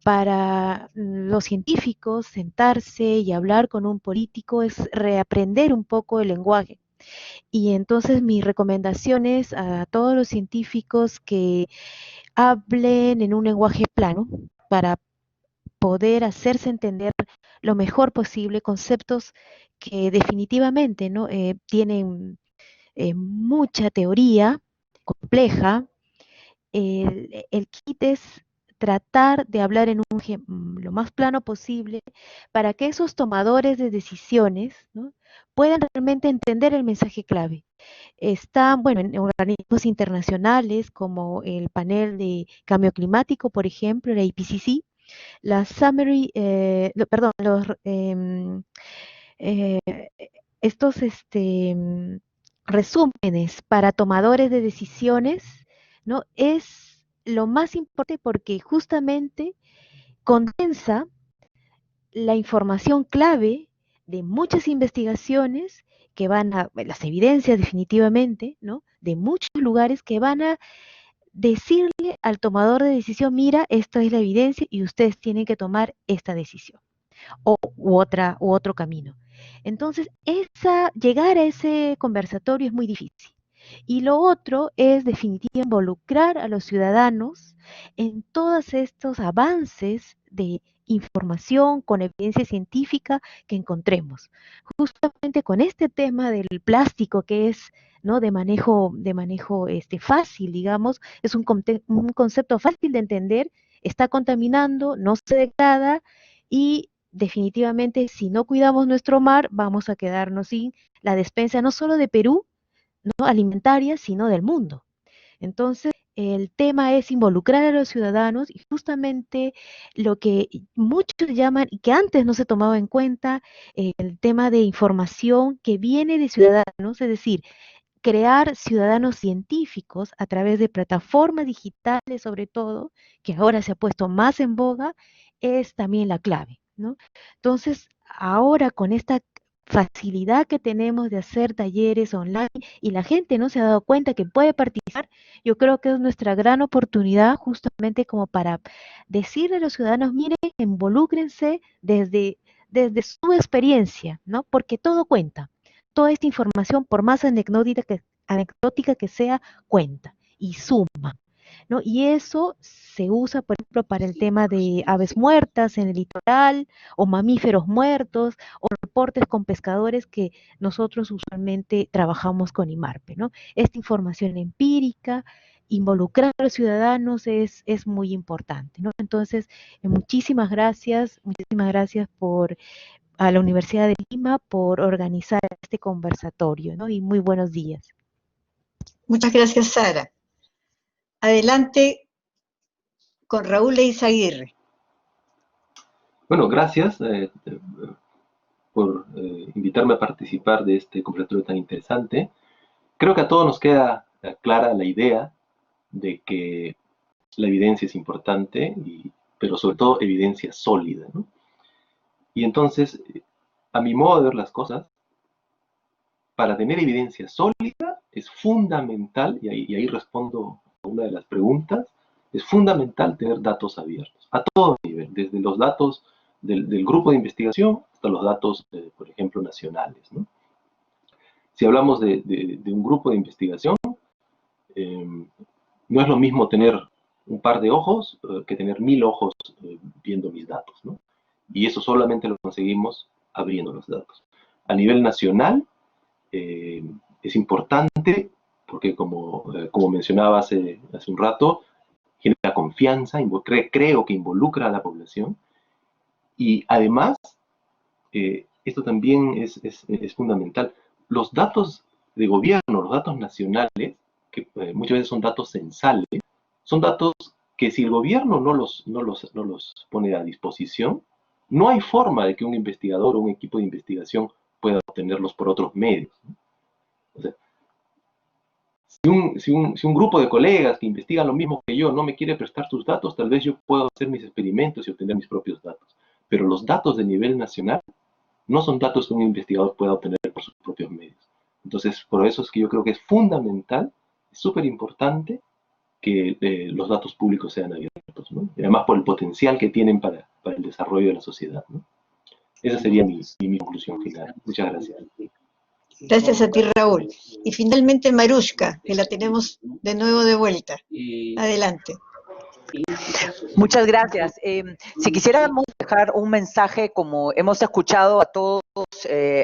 para los científicos sentarse y hablar con un político es reaprender un poco el lenguaje. Y entonces mi recomendación es a todos los científicos que hablen en un lenguaje plano para poder hacerse entender lo mejor posible conceptos que definitivamente, ¿no? Tienen mucha teoría compleja. El kit es tratar de hablar en lo más plano posible para que esos tomadores de decisiones, ¿no? puedan realmente entender el mensaje clave. Están, bueno, en organismos internacionales como el panel de cambio climático, por ejemplo, la IPCC, la summary, perdón, eh, estos resúmenes para tomadores de decisiones, ¿no? Es lo más importante porque justamente condensa la información clave de muchas investigaciones que van a, las evidencias definitivamente, ¿no? De muchos lugares que van a decirle al tomador de decisión, mira, esta es la evidencia y ustedes tienen que tomar esta decisión u otro camino. Entonces, llegar a ese conversatorio es muy difícil. Y lo otro es definitivamente involucrar a los ciudadanos en todos estos avances de información con evidencia científica que encontremos. Justamente con este tema del plástico que es, ¿no? de manejo fácil, digamos, es un concepto fácil de entender, está contaminando, no se degrada y definitivamente si no cuidamos nuestro mar vamos a quedarnos sin la despensa no solo de Perú, no alimentaria, sino del mundo. Entonces, el tema es involucrar a los ciudadanos y justamente lo que muchos llaman y que antes no se tomaba en cuenta, el tema de información que viene de ciudadanos, es decir, crear ciudadanos científicos a través de plataformas digitales, sobre todo, que ahora se ha puesto más en boga, es también la clave, ¿no? Entonces, ahora con esta facilidad que tenemos de hacer talleres online y la gente no se ha dado cuenta que puede participar, yo creo que es nuestra gran oportunidad justamente como para decirle a los ciudadanos, miren, involúcrense desde su experiencia, ¿no? Porque todo cuenta. Toda esta información, por más anecdótica que sea, cuenta y suma, ¿no? Y eso se usa, por ejemplo, para el tema de aves muertas en el litoral, o mamíferos muertos, o reportes con pescadores que nosotros usualmente trabajamos con IMARPE, ¿no? Esta información empírica, involucrar a los ciudadanos es muy importante, ¿no? Entonces, muchísimas gracias a la Universidad de Lima por organizar este conversatorio, ¿no? Y muy buenos días. Muchas gracias, Sara. Adelante con Raúl Eizaguirre. Bueno, gracias por invitarme a participar de este conversatorio tan interesante. Creo que a todos nos queda clara la idea de que la evidencia es importante, pero sobre todo evidencia sólida, ¿no? Y entonces, a mi modo de ver las cosas, para tener evidencia sólida es fundamental, y ahí respondo a una de las preguntas, es fundamental tener datos abiertos, a todo nivel, desde los datos del grupo de investigación hasta los datos, por ejemplo, nacionales, ¿no? Si hablamos de un grupo de investigación, no es lo mismo tener un par de ojos que tener 1000 ojos viendo mis datos, ¿no? Y eso solamente lo conseguimos abriendo los datos. A nivel nacional, es importante porque, como mencionaba hace un rato, genera confianza, creo que involucra a la población. Y además, esto también es fundamental, los datos de gobierno, los datos nacionales, que muchas veces son datos censales, son datos que si el gobierno no los pone a disposición, no hay forma de que un investigador o un equipo de investigación pueda obtenerlos por otros medios, ¿no? O sea, si un grupo de colegas que investigan lo mismo que yo no me quiere prestar sus datos, tal vez yo pueda hacer mis experimentos y obtener mis propios datos. Pero los datos de nivel nacional no son datos que un investigador pueda obtener por sus propios medios. Entonces, por eso es que yo creo que es fundamental, es súper importante que los datos públicos sean abiertos, ¿no? Y además por el potencial que tienen para el desarrollo de la sociedad, ¿no? Esa sería mi conclusión final. Muchas gracias. Gracias a ti, Raúl. Y finalmente Marushka, que la tenemos de nuevo de vuelta. Adelante. Muchas gracias. Si quisiéramos dejar un mensaje, como hemos escuchado a todos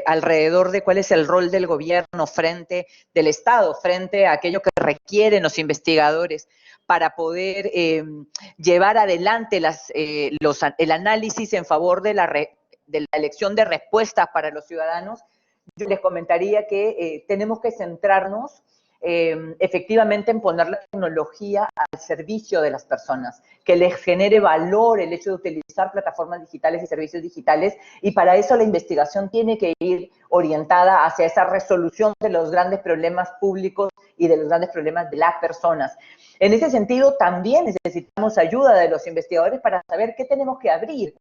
alrededor de cuál es el rol del gobierno del Estado frente a aquello que requieren los investigadores para poder llevar adelante el análisis en favor de la elección de respuestas para los ciudadanos, yo les comentaría que tenemos que centrarnos efectivamente en poner la tecnología al servicio de las personas, que les genere valor el hecho de utilizar plataformas digitales y servicios digitales, y para eso la investigación tiene que ir orientada hacia esa resolución de los grandes problemas públicos y de los grandes problemas de las personas. En ese sentido, también necesitamos ayuda de los investigadores para saber qué tenemos que abrir.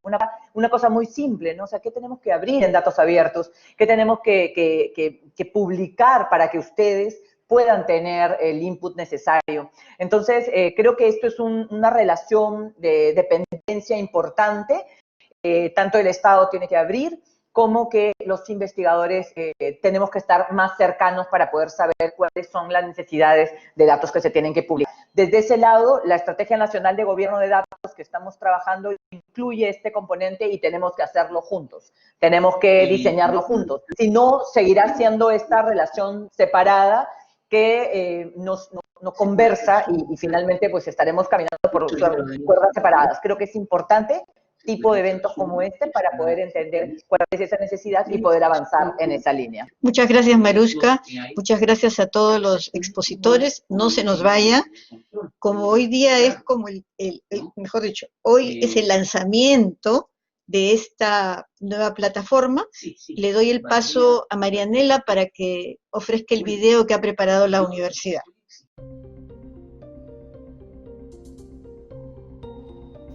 Una cosa muy simple, ¿no? O sea, qué tenemos que abrir en datos abiertos, qué tenemos que publicar para que ustedes puedan tener el input necesario. Entonces, creo que esto es una relación de dependencia importante. Tanto el Estado tiene que abrir, como que los investigadores tenemos que estar más cercanos para poder saber cuáles son las necesidades de datos que se tienen que publicar. Desde ese lado, la Estrategia Nacional de Gobierno de Datos que estamos trabajando incluye este componente y tenemos que hacerlo juntos. Tenemos que diseñarlo juntos. Si no, seguirá siendo esta relación separada que no conversa y finalmente pues estaremos caminando por cuerdas separadas. Creo que es importante tipo de eventos como este para poder entender cuál es esa necesidad y poder avanzar en esa línea. Muchas gracias, Marushka. Muchas gracias a todos los expositores. No se nos vaya. Como hoy día es como mejor dicho, hoy es el lanzamiento de esta nueva plataforma, le doy el paso a Marianela para que ofrezca el video que ha preparado la universidad.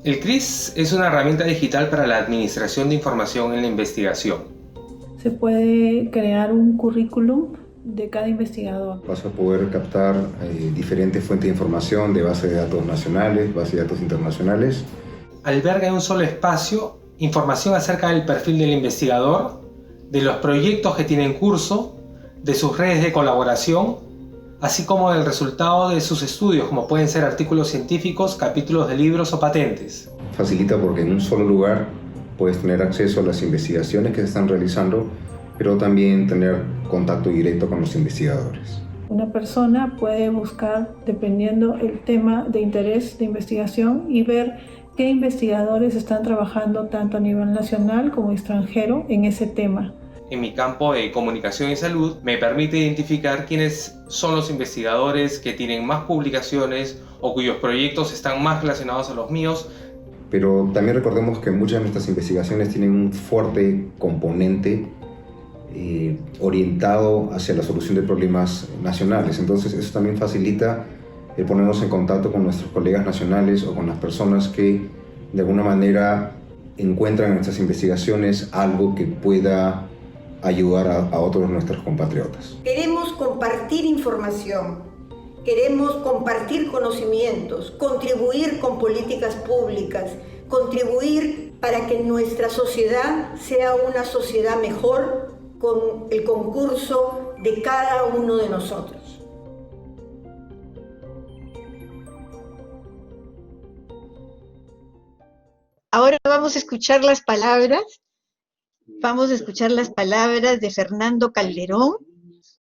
El CRIS es una herramienta digital para la administración de información en la investigación. Se puede crear un currículum de cada investigador. Vas a poder captar diferentes fuentes de información de bases de datos nacionales, bases de datos internacionales. Alberga en un solo espacio información acerca del perfil del investigador, de los proyectos que tiene en curso, de sus redes de colaboración, así como del resultado de sus estudios, como pueden ser artículos científicos, capítulos de libros o patentes. Facilita porque en un solo lugar puedes tener acceso a las investigaciones que se están realizando, pero también tener contacto directo con los investigadores. Una persona puede buscar, dependiendo el tema de interés de investigación, y ver qué investigadores están trabajando tanto a nivel nacional como extranjero en ese tema. En mi campo de comunicación y salud me permite identificar quiénes son los investigadores que tienen más publicaciones o cuyos proyectos están más relacionados a los míos. Pero también recordemos que muchas de nuestras investigaciones tienen un fuerte componente orientado hacia la solución de problemas nacionales. Entonces eso también facilita el ponernos en contacto con nuestros colegas nacionales o con las personas que de alguna manera encuentran en nuestras investigaciones algo que pueda ayudar a otros de nuestros compatriotas. Queremos compartir información, queremos compartir conocimientos, contribuir con políticas públicas, contribuir para que nuestra sociedad sea una sociedad mejor con el concurso de cada uno de nosotros. Ahora vamos a escuchar las palabras. Vamos a escuchar las palabras de Fernando Calderón,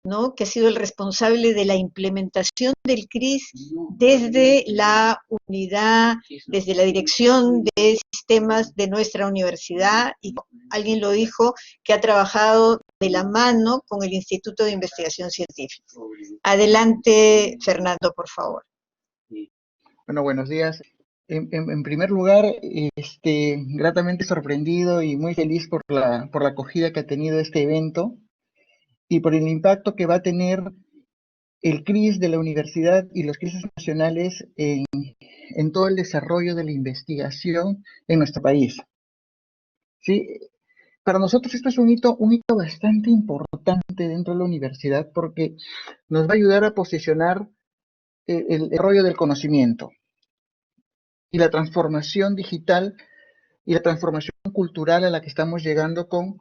¿no?, que ha sido el responsable de la implementación del CRIS desde la unidad, desde la dirección de sistemas de nuestra universidad, y alguien lo dijo, que ha trabajado de la mano con el Instituto de Investigación Científica. Adelante, Fernando, por favor. Bueno, buenos días. En primer lugar, gratamente sorprendido y muy feliz por la acogida que ha tenido este evento y por el impacto que va a tener el CRIS de la universidad y los CRIS nacionales en todo el desarrollo de la investigación en nuestro país. ¿Sí? Para nosotros esto es un hito bastante importante dentro de la universidad porque nos va a ayudar a posicionar el desarrollo del conocimiento y la transformación digital y la transformación cultural a la que estamos llegando con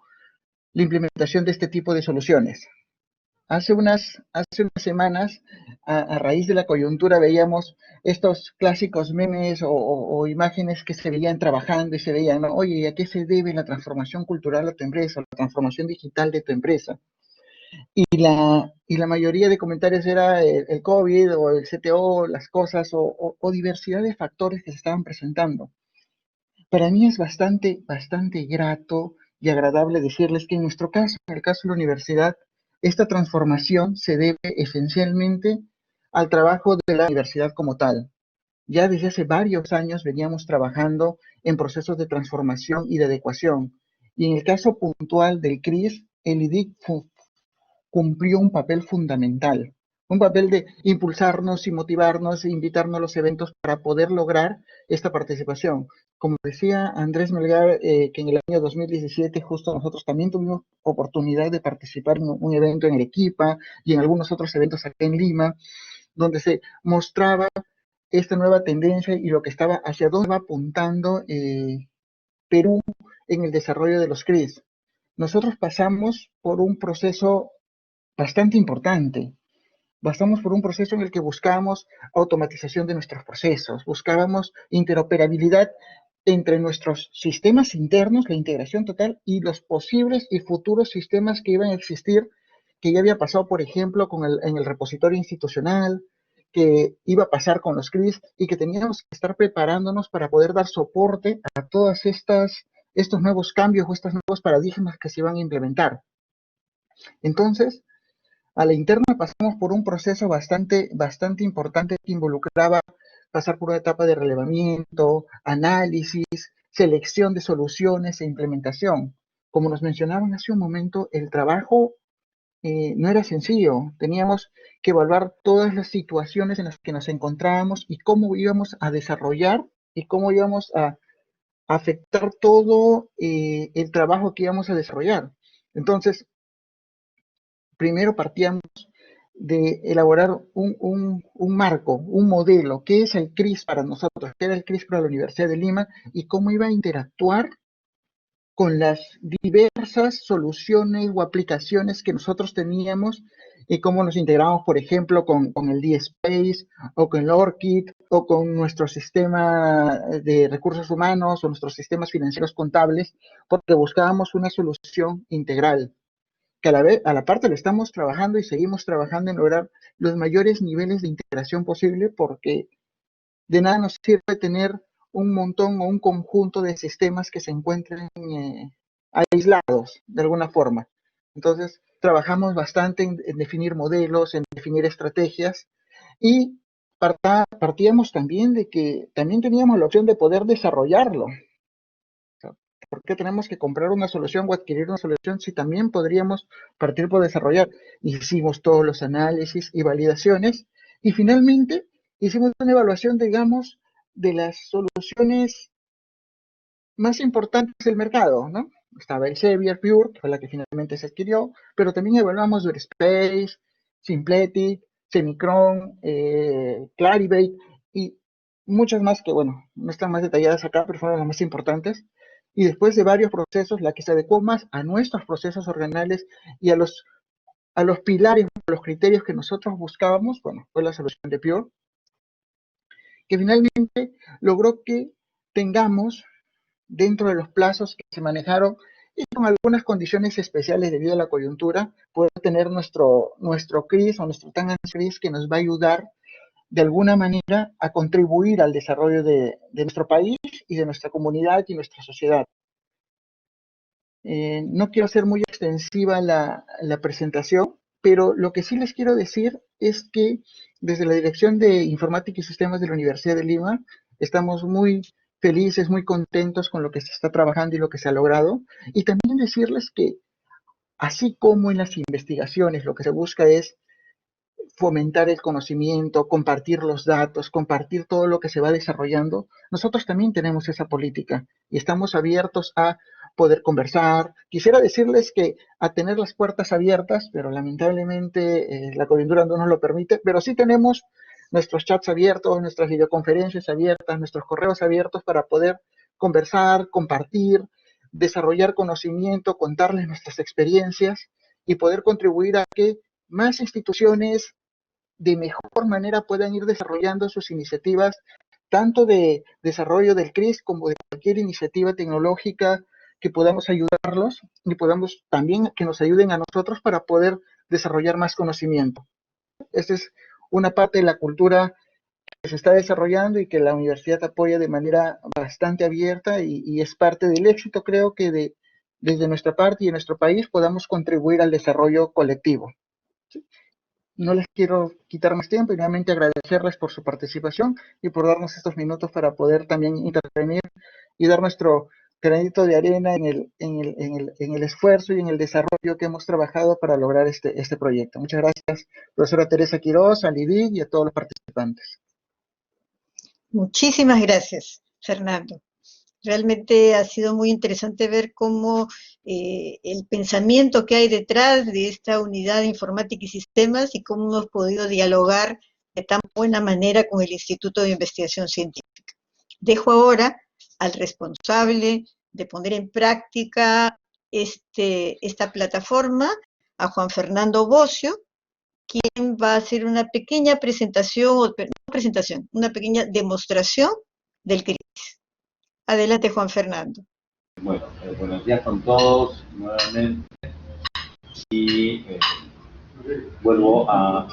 la implementación de este tipo de soluciones. Hace unas semanas, a raíz de la coyuntura, veíamos estos clásicos memes o imágenes que se veían trabajando y se veían, ¿no? Oye, ¿a qué se debe la transformación cultural de tu empresa, la transformación digital de tu empresa? Y la mayoría de comentarios era el COVID o el CTO, las cosas o diversidad de factores que se estaban presentando. Para mí es bastante grato y agradable decirles que en nuestro caso, en el caso de la universidad, esta transformación se debe esencialmente al trabajo de la universidad como tal. Ya desde hace varios años veníamos trabajando en procesos de transformación y de adecuación. Y en el caso puntual del CRIS, el IDIC cumplió un papel fundamental, un papel de impulsarnos y motivarnos e invitarnos a los eventos para poder lograr esta participación. Como decía Andrés Melgar, que en el año 2017 justo nosotros también tuvimos oportunidad de participar en un evento en Arequipa y en algunos otros eventos acá en Lima, donde se mostraba esta nueva tendencia y lo que estaba, hacia dónde va apuntando Perú en el desarrollo de los CRIS. Nosotros pasamos por un proceso bastante importante. Pasamos por un proceso en el que buscábamos automatización de nuestros procesos, buscábamos interoperabilidad entre nuestros sistemas internos, la integración total, y los posibles y futuros sistemas que iban a existir, que ya había pasado, por ejemplo, en el repositorio institucional, que iba a pasar con los CRIS, y que teníamos que estar preparándonos para poder dar soporte a todos estos nuevos cambios o estos nuevos paradigmas que se iban a implementar. Entonces, a la interna pasamos por un proceso bastante importante que involucraba pasar por una etapa de relevamiento, análisis, selección de soluciones e implementación. Como nos mencionaban hace un momento, el trabajo no era sencillo. Teníamos que evaluar todas las situaciones en las que nos encontrábamos y cómo íbamos a desarrollar y cómo íbamos a afectar todo el trabajo que íbamos a desarrollar. Entonces, primero partíamos de elaborar un marco, un modelo, qué es el CRIS para nosotros, qué era el CRIS para la Universidad de Lima y cómo iba a interactuar con las diversas soluciones o aplicaciones que nosotros teníamos y cómo nos integramos, por ejemplo, con el DSpace o con el ORCID o con nuestro sistema de recursos humanos o nuestros sistemas financieros contables, porque buscábamos una solución integral. Que a la parte lo estamos trabajando y seguimos trabajando en lograr los mayores niveles de integración posible, porque de nada nos sirve tener un montón o un conjunto de sistemas que se encuentren aislados de alguna forma. Entonces, trabajamos bastante en definir modelos, en definir estrategias, y partíamos también de que también teníamos la opción de poder desarrollarlo. ¿Por qué tenemos que comprar una solución o adquirir una solución si también podríamos partir por desarrollar? Hicimos todos los análisis y validaciones y finalmente hicimos una evaluación, digamos, de las soluciones más importantes del mercado, ¿no? estaba Elsevier, Pure, que fue la que finalmente se adquirió, pero también evaluamos Durespace, Sympletic, Semicron, Clarivate y muchas más que, bueno, no están más detalladas acá, pero fueron las más importantes. Y después de varios procesos, la que se adecuó más a nuestros procesos organales y a los pilares, a los criterios que nosotros buscábamos, bueno, fue la solución de Pure, que finalmente logró que tengamos, dentro de los plazos que se manejaron, y con algunas condiciones especiales debido a la coyuntura, poder tener nuestro CRIS o nuestro Tangan CRIS que nos va a ayudar de alguna manera a contribuir al desarrollo de nuestro país y de nuestra comunidad y nuestra sociedad. No quiero hacer muy extensiva la presentación, pero lo que sí les quiero decir es que desde la Dirección de Informática y Sistemas de la Universidad de Lima estamos muy felices, muy contentos con lo que se está trabajando y lo que se ha logrado. Y también decirles que, así como en las investigaciones, lo que se busca es fomentar el conocimiento, compartir los datos, compartir todo lo que se va desarrollando, nosotros también tenemos esa política y estamos abiertos a poder conversar. Quisiera decirles que a tener las puertas abiertas, pero lamentablemente la coyuntura no nos lo permite, pero sí tenemos nuestros chats abiertos, nuestras videoconferencias abiertas, nuestros correos abiertos para poder conversar, compartir, desarrollar conocimiento, contarles nuestras experiencias y poder contribuir a que más instituciones de mejor manera puedan ir desarrollando sus iniciativas, tanto de desarrollo del CRIS como de cualquier iniciativa tecnológica que podamos ayudarlos y podamos también que nos ayuden a nosotros para poder desarrollar más conocimiento. Esta es una parte de la cultura que se está desarrollando y que la universidad apoya de manera bastante abierta y es parte del éxito, creo que desde nuestra parte y en nuestro país podamos contribuir al desarrollo colectivo. ¿Sí? No les quiero quitar más tiempo y nuevamente agradecerles por su participación y por darnos estos minutos para poder también intervenir y dar nuestro granito de arena en el esfuerzo y en el desarrollo que hemos trabajado para lograr este proyecto. Muchas gracias, profesora Teresa Quiroz, a Lidic y a todos los participantes. Muchísimas gracias, Fernando. Realmente ha sido muy interesante ver cómo el pensamiento que hay detrás de esta unidad de informática y sistemas y cómo hemos podido dialogar de tan buena manera con el Instituto de Investigación Científica. Dejo ahora al responsable de poner en práctica esta plataforma, a Juan Fernando Bocio, quien va a hacer una pequeña presentación, una pequeña demostración del CRIS. Adelante, Juan Fernando. Bueno, buenos días con todos nuevamente y vuelvo a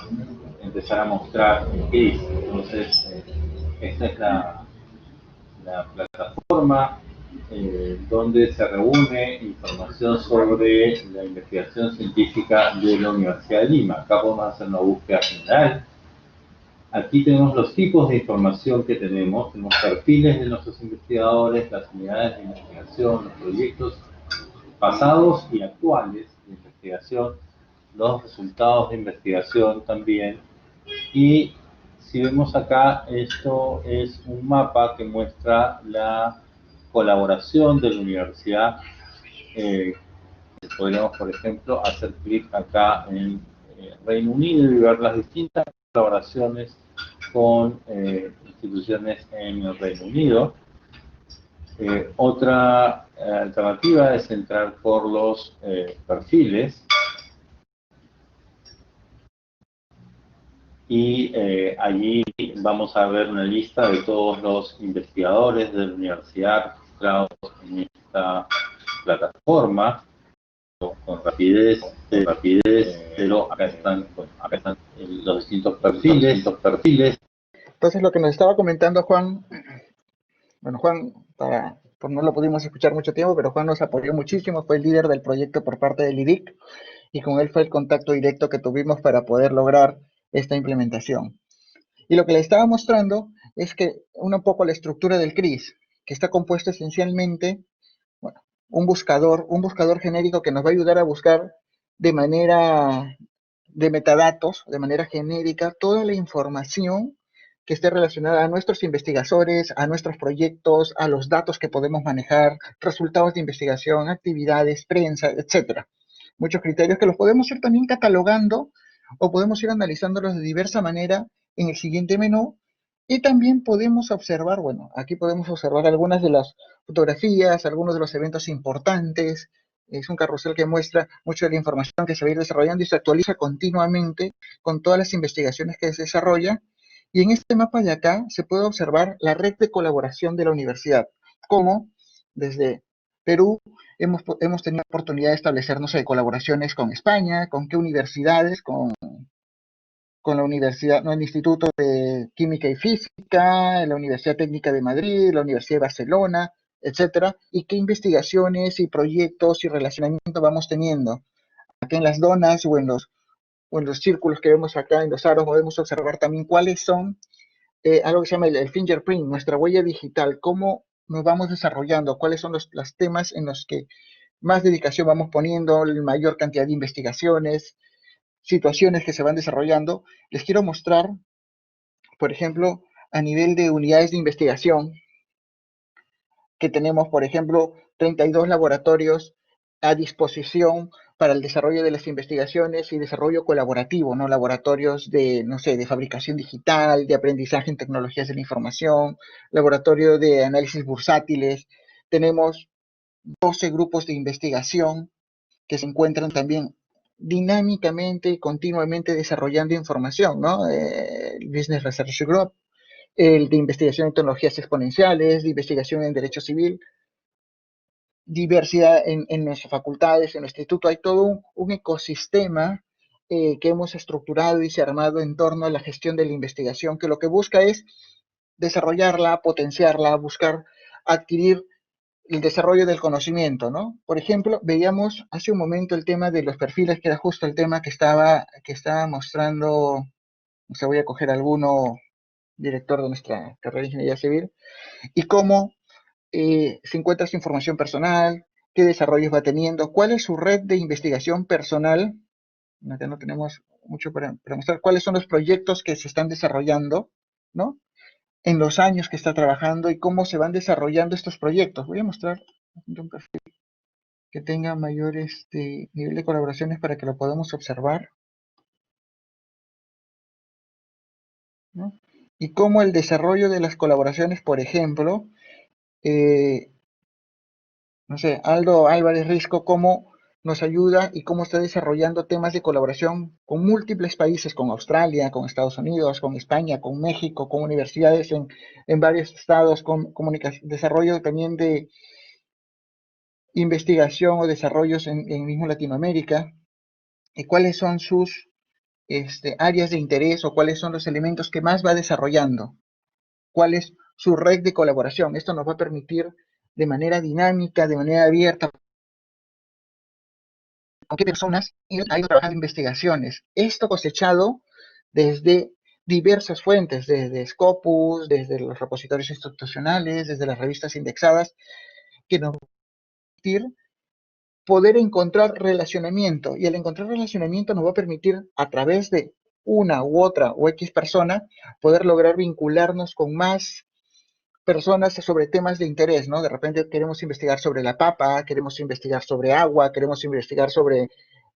empezar a mostrar el CRIS. Entonces, esta es la plataforma donde se reúne información sobre la investigación científica de la Universidad de Lima. Acá podemos hacer una búsqueda general. Aquí tenemos los tipos de información que tenemos perfiles de nuestros investigadores, las unidades de investigación, los proyectos pasados y actuales de investigación, los resultados de investigación también. Y si vemos acá, esto es un mapa que muestra la colaboración de la universidad. Podríamos, por ejemplo, hacer clic acá en Reino Unido y ver las distintas colaboraciones con instituciones en el Reino Unido. Otra alternativa es entrar por los perfiles y allí vamos a ver una lista de todos los investigadores de la universidad registrados en esta plataforma con rapidez, pero acá están los distintos perfiles. Entonces, lo que nos estaba comentando Juan, bueno, Juan, no lo pudimos escuchar mucho tiempo, pero Juan nos apoyó muchísimo, fue el líder del proyecto por parte del IDIC, y con él fue el contacto directo que tuvimos para poder lograr esta implementación. Y lo que le estaba mostrando es que un poco la estructura del CRIS, que está compuesto esencialmente, bueno, un buscador genérico que nos va a ayudar a buscar de manera de metadatos, de manera genérica, toda la información que esté relacionada a nuestros investigadores, a nuestros proyectos, a los datos que podemos manejar, resultados de investigación, actividades, prensa, etcétera. Muchos criterios que los podemos ir también catalogando o podemos ir analizándolos de diversa manera en el siguiente menú. Y también podemos observar, bueno, aquí podemos observar algunas de las fotografías, algunos de los eventos importantes. Es un carrusel que muestra mucha de la información que se va a ir desarrollando y se actualiza continuamente con todas las investigaciones que se desarrollan. Y en este mapa de acá se puede observar la red de colaboración de la universidad, como desde Perú hemos tenido la oportunidad de establecer, no sé, colaboraciones con España, con qué universidades, con la universidad, ¿no? El Instituto de Química y Física, la Universidad Técnica de Madrid, la Universidad de Barcelona, etcétera, y qué investigaciones y proyectos y relacionamiento vamos teniendo. Acá en las donas o en los círculos que vemos acá, en los aros, podemos observar también cuáles son algo que se llama el fingerprint, nuestra huella digital, cómo nos vamos desarrollando, cuáles son los temas en los que más dedicación vamos poniendo, la mayor cantidad de investigaciones, situaciones que se van desarrollando. Les quiero mostrar, por ejemplo, a nivel de unidades de investigación, que tenemos, por ejemplo, 32 laboratorios a disposición para el desarrollo de las investigaciones y desarrollo colaborativo, ¿no? Laboratorios de, no sé, de fabricación digital, de aprendizaje en tecnologías de la información, laboratorio de análisis bursátiles. Tenemos 12 grupos de investigación que se encuentran también dinámicamente y continuamente desarrollando información, ¿no? El Business Research Group, el de investigación en tecnologías exponenciales, de investigación en derecho civil, diversidad en nuestras facultades, en nuestro instituto. Hay todo un ecosistema que hemos estructurado y se ha armado en torno a la gestión de la investigación, que lo que busca es desarrollarla, potenciarla, buscar adquirir el desarrollo del conocimiento, ¿no? Por ejemplo, veíamos hace un momento el tema de los perfiles, que era justo el tema que estaba mostrando, no sé, voy a coger alguno, director de nuestra carrera de Ingeniería Civil, y cómo se encuentra su información personal, qué desarrollos va teniendo, cuál es su red de investigación personal. Acá no tenemos mucho para mostrar cuáles son los proyectos que se están desarrollando, ¿no? En los años que está trabajando y cómo se van desarrollando estos proyectos. Voy a mostrar un perfil que tenga mayor nivel de colaboraciones para que lo podamos observar, ¿no? Y cómo el desarrollo de las colaboraciones, por ejemplo, no sé, Aldo Álvarez Risco, cómo nos ayuda y cómo está desarrollando temas de colaboración con múltiples países, con Australia, con Estados Unidos, con España, con México, con universidades en varios estados, con desarrollo también de investigación o desarrollos en mismo Latinoamérica, y cuáles son sus áreas de interés o cuáles son los elementos que más va desarrollando, cuál es su red de colaboración. Esto nos va a permitir de manera dinámica, de manera abierta, con qué personas han ido trabajando investigaciones. Esto cosechado desde diversas fuentes, desde Scopus, desde los repositorios institucionales, desde las revistas indexadas, que nos va a permitir poder encontrar relacionamiento. Y al encontrar relacionamiento nos va a permitir, a través de una u otra o X persona, poder lograr vincularnos con más personas sobre temas de interés, ¿no? De repente queremos investigar sobre la papa, queremos investigar sobre agua, queremos investigar sobre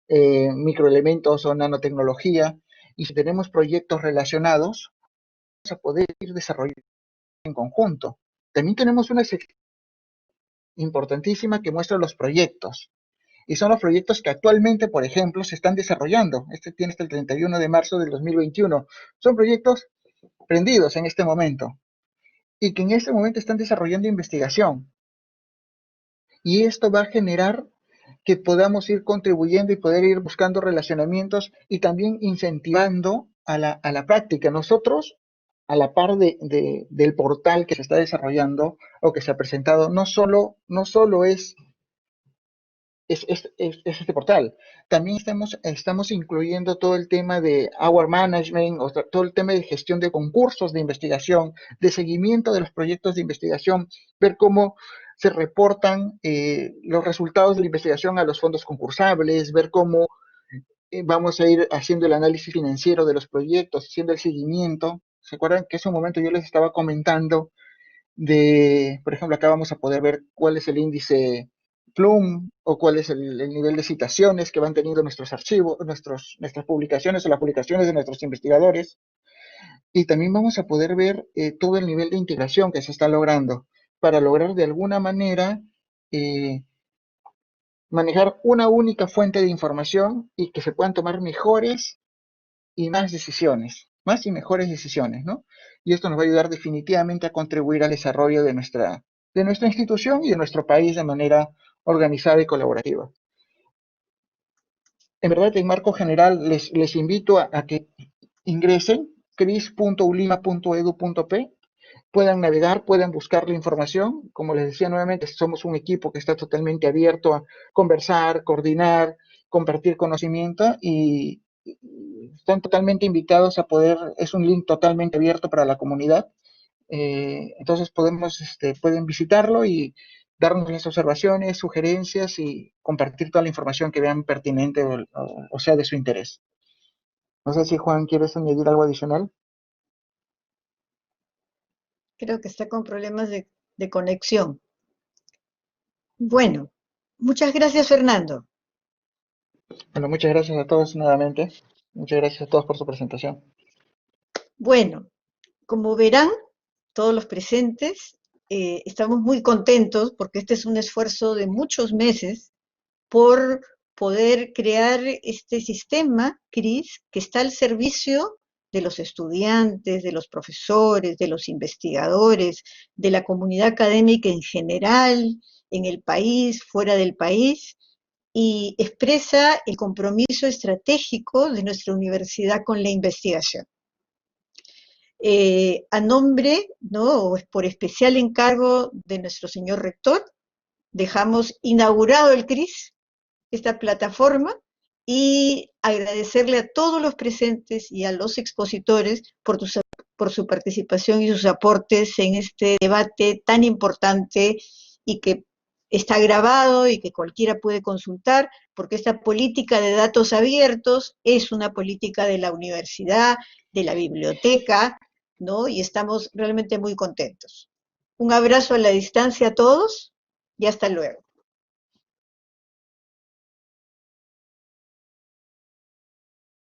microelementos o nanotecnología, y si tenemos proyectos relacionados, vamos a poder ir desarrollando en conjunto. También tenemos una sección importantísima que muestra los proyectos, y son los proyectos que actualmente, por ejemplo, se están desarrollando. Este tiene hasta el 31 de marzo del 2021. Son proyectos prendidos en este momento, y que en este momento están desarrollando investigación. Y esto va a generar que podamos ir contribuyendo y poder ir buscando relacionamientos y también incentivando a la práctica. Nosotros, a la par del portal que se está desarrollando o que se ha presentado, no solo es este portal. También estamos incluyendo todo el tema de Hour Management, o todo el tema de gestión de concursos de investigación, de seguimiento de los proyectos de investigación, ver cómo se reportan los resultados de la investigación a los fondos concursables, ver cómo vamos a ir haciendo el análisis financiero de los proyectos, haciendo el seguimiento. ¿Se acuerdan que hace un momento yo les estaba comentando por ejemplo, acá vamos a poder ver cuál es el índice Plum o cuál es el nivel de citaciones que van teniendo nuestros archivos, nuestras publicaciones o las publicaciones de nuestros investigadores. Y también vamos a poder ver todo el nivel de integración que se está logrando para lograr de alguna manera manejar una única fuente de información y que se puedan tomar mejores y más decisiones, más y mejores decisiones, ¿no? Y esto nos va a ayudar definitivamente a contribuir al desarrollo de nuestra institución y de nuestro país de manera organizada y colaborativa. En verdad, en marco general, les invito a que ingresen cris.ulima.edu.p, puedan navegar, puedan buscar la información. Como les decía nuevamente, somos un equipo que está totalmente abierto a conversar, coordinar, compartir conocimiento y están totalmente invitados a poder, es un link totalmente abierto para la comunidad. Entonces pueden visitarlo y darnos las observaciones, sugerencias y compartir toda la información que vean pertinente o sea de su interés. No sé si Juan quieres añadir algo adicional. Creo que está con problemas de conexión. Bueno, muchas gracias, Fernando. Bueno, muchas gracias a todos nuevamente. Muchas gracias a todos por su presentación. Bueno, como verán, todos los presentes, estamos muy contentos porque este es un esfuerzo de muchos meses por poder crear este sistema, CRIS, que está al servicio de los estudiantes, de los profesores, de los investigadores, de la comunidad académica en general, en el país, fuera del país, y expresa el compromiso estratégico de nuestra universidad con la investigación. A nombre, ¿no?, por especial encargo de nuestro señor rector, dejamos inaugurado el CRIS, esta plataforma, y agradecerle a todos los presentes y a los expositores por su participación y sus aportes en este debate tan importante y que está grabado y que cualquiera puede consultar, porque esta política de datos abiertos es una política de la universidad, de la biblioteca, ¿no? Y estamos realmente muy contentos. Un abrazo a la distancia a todos y hasta luego.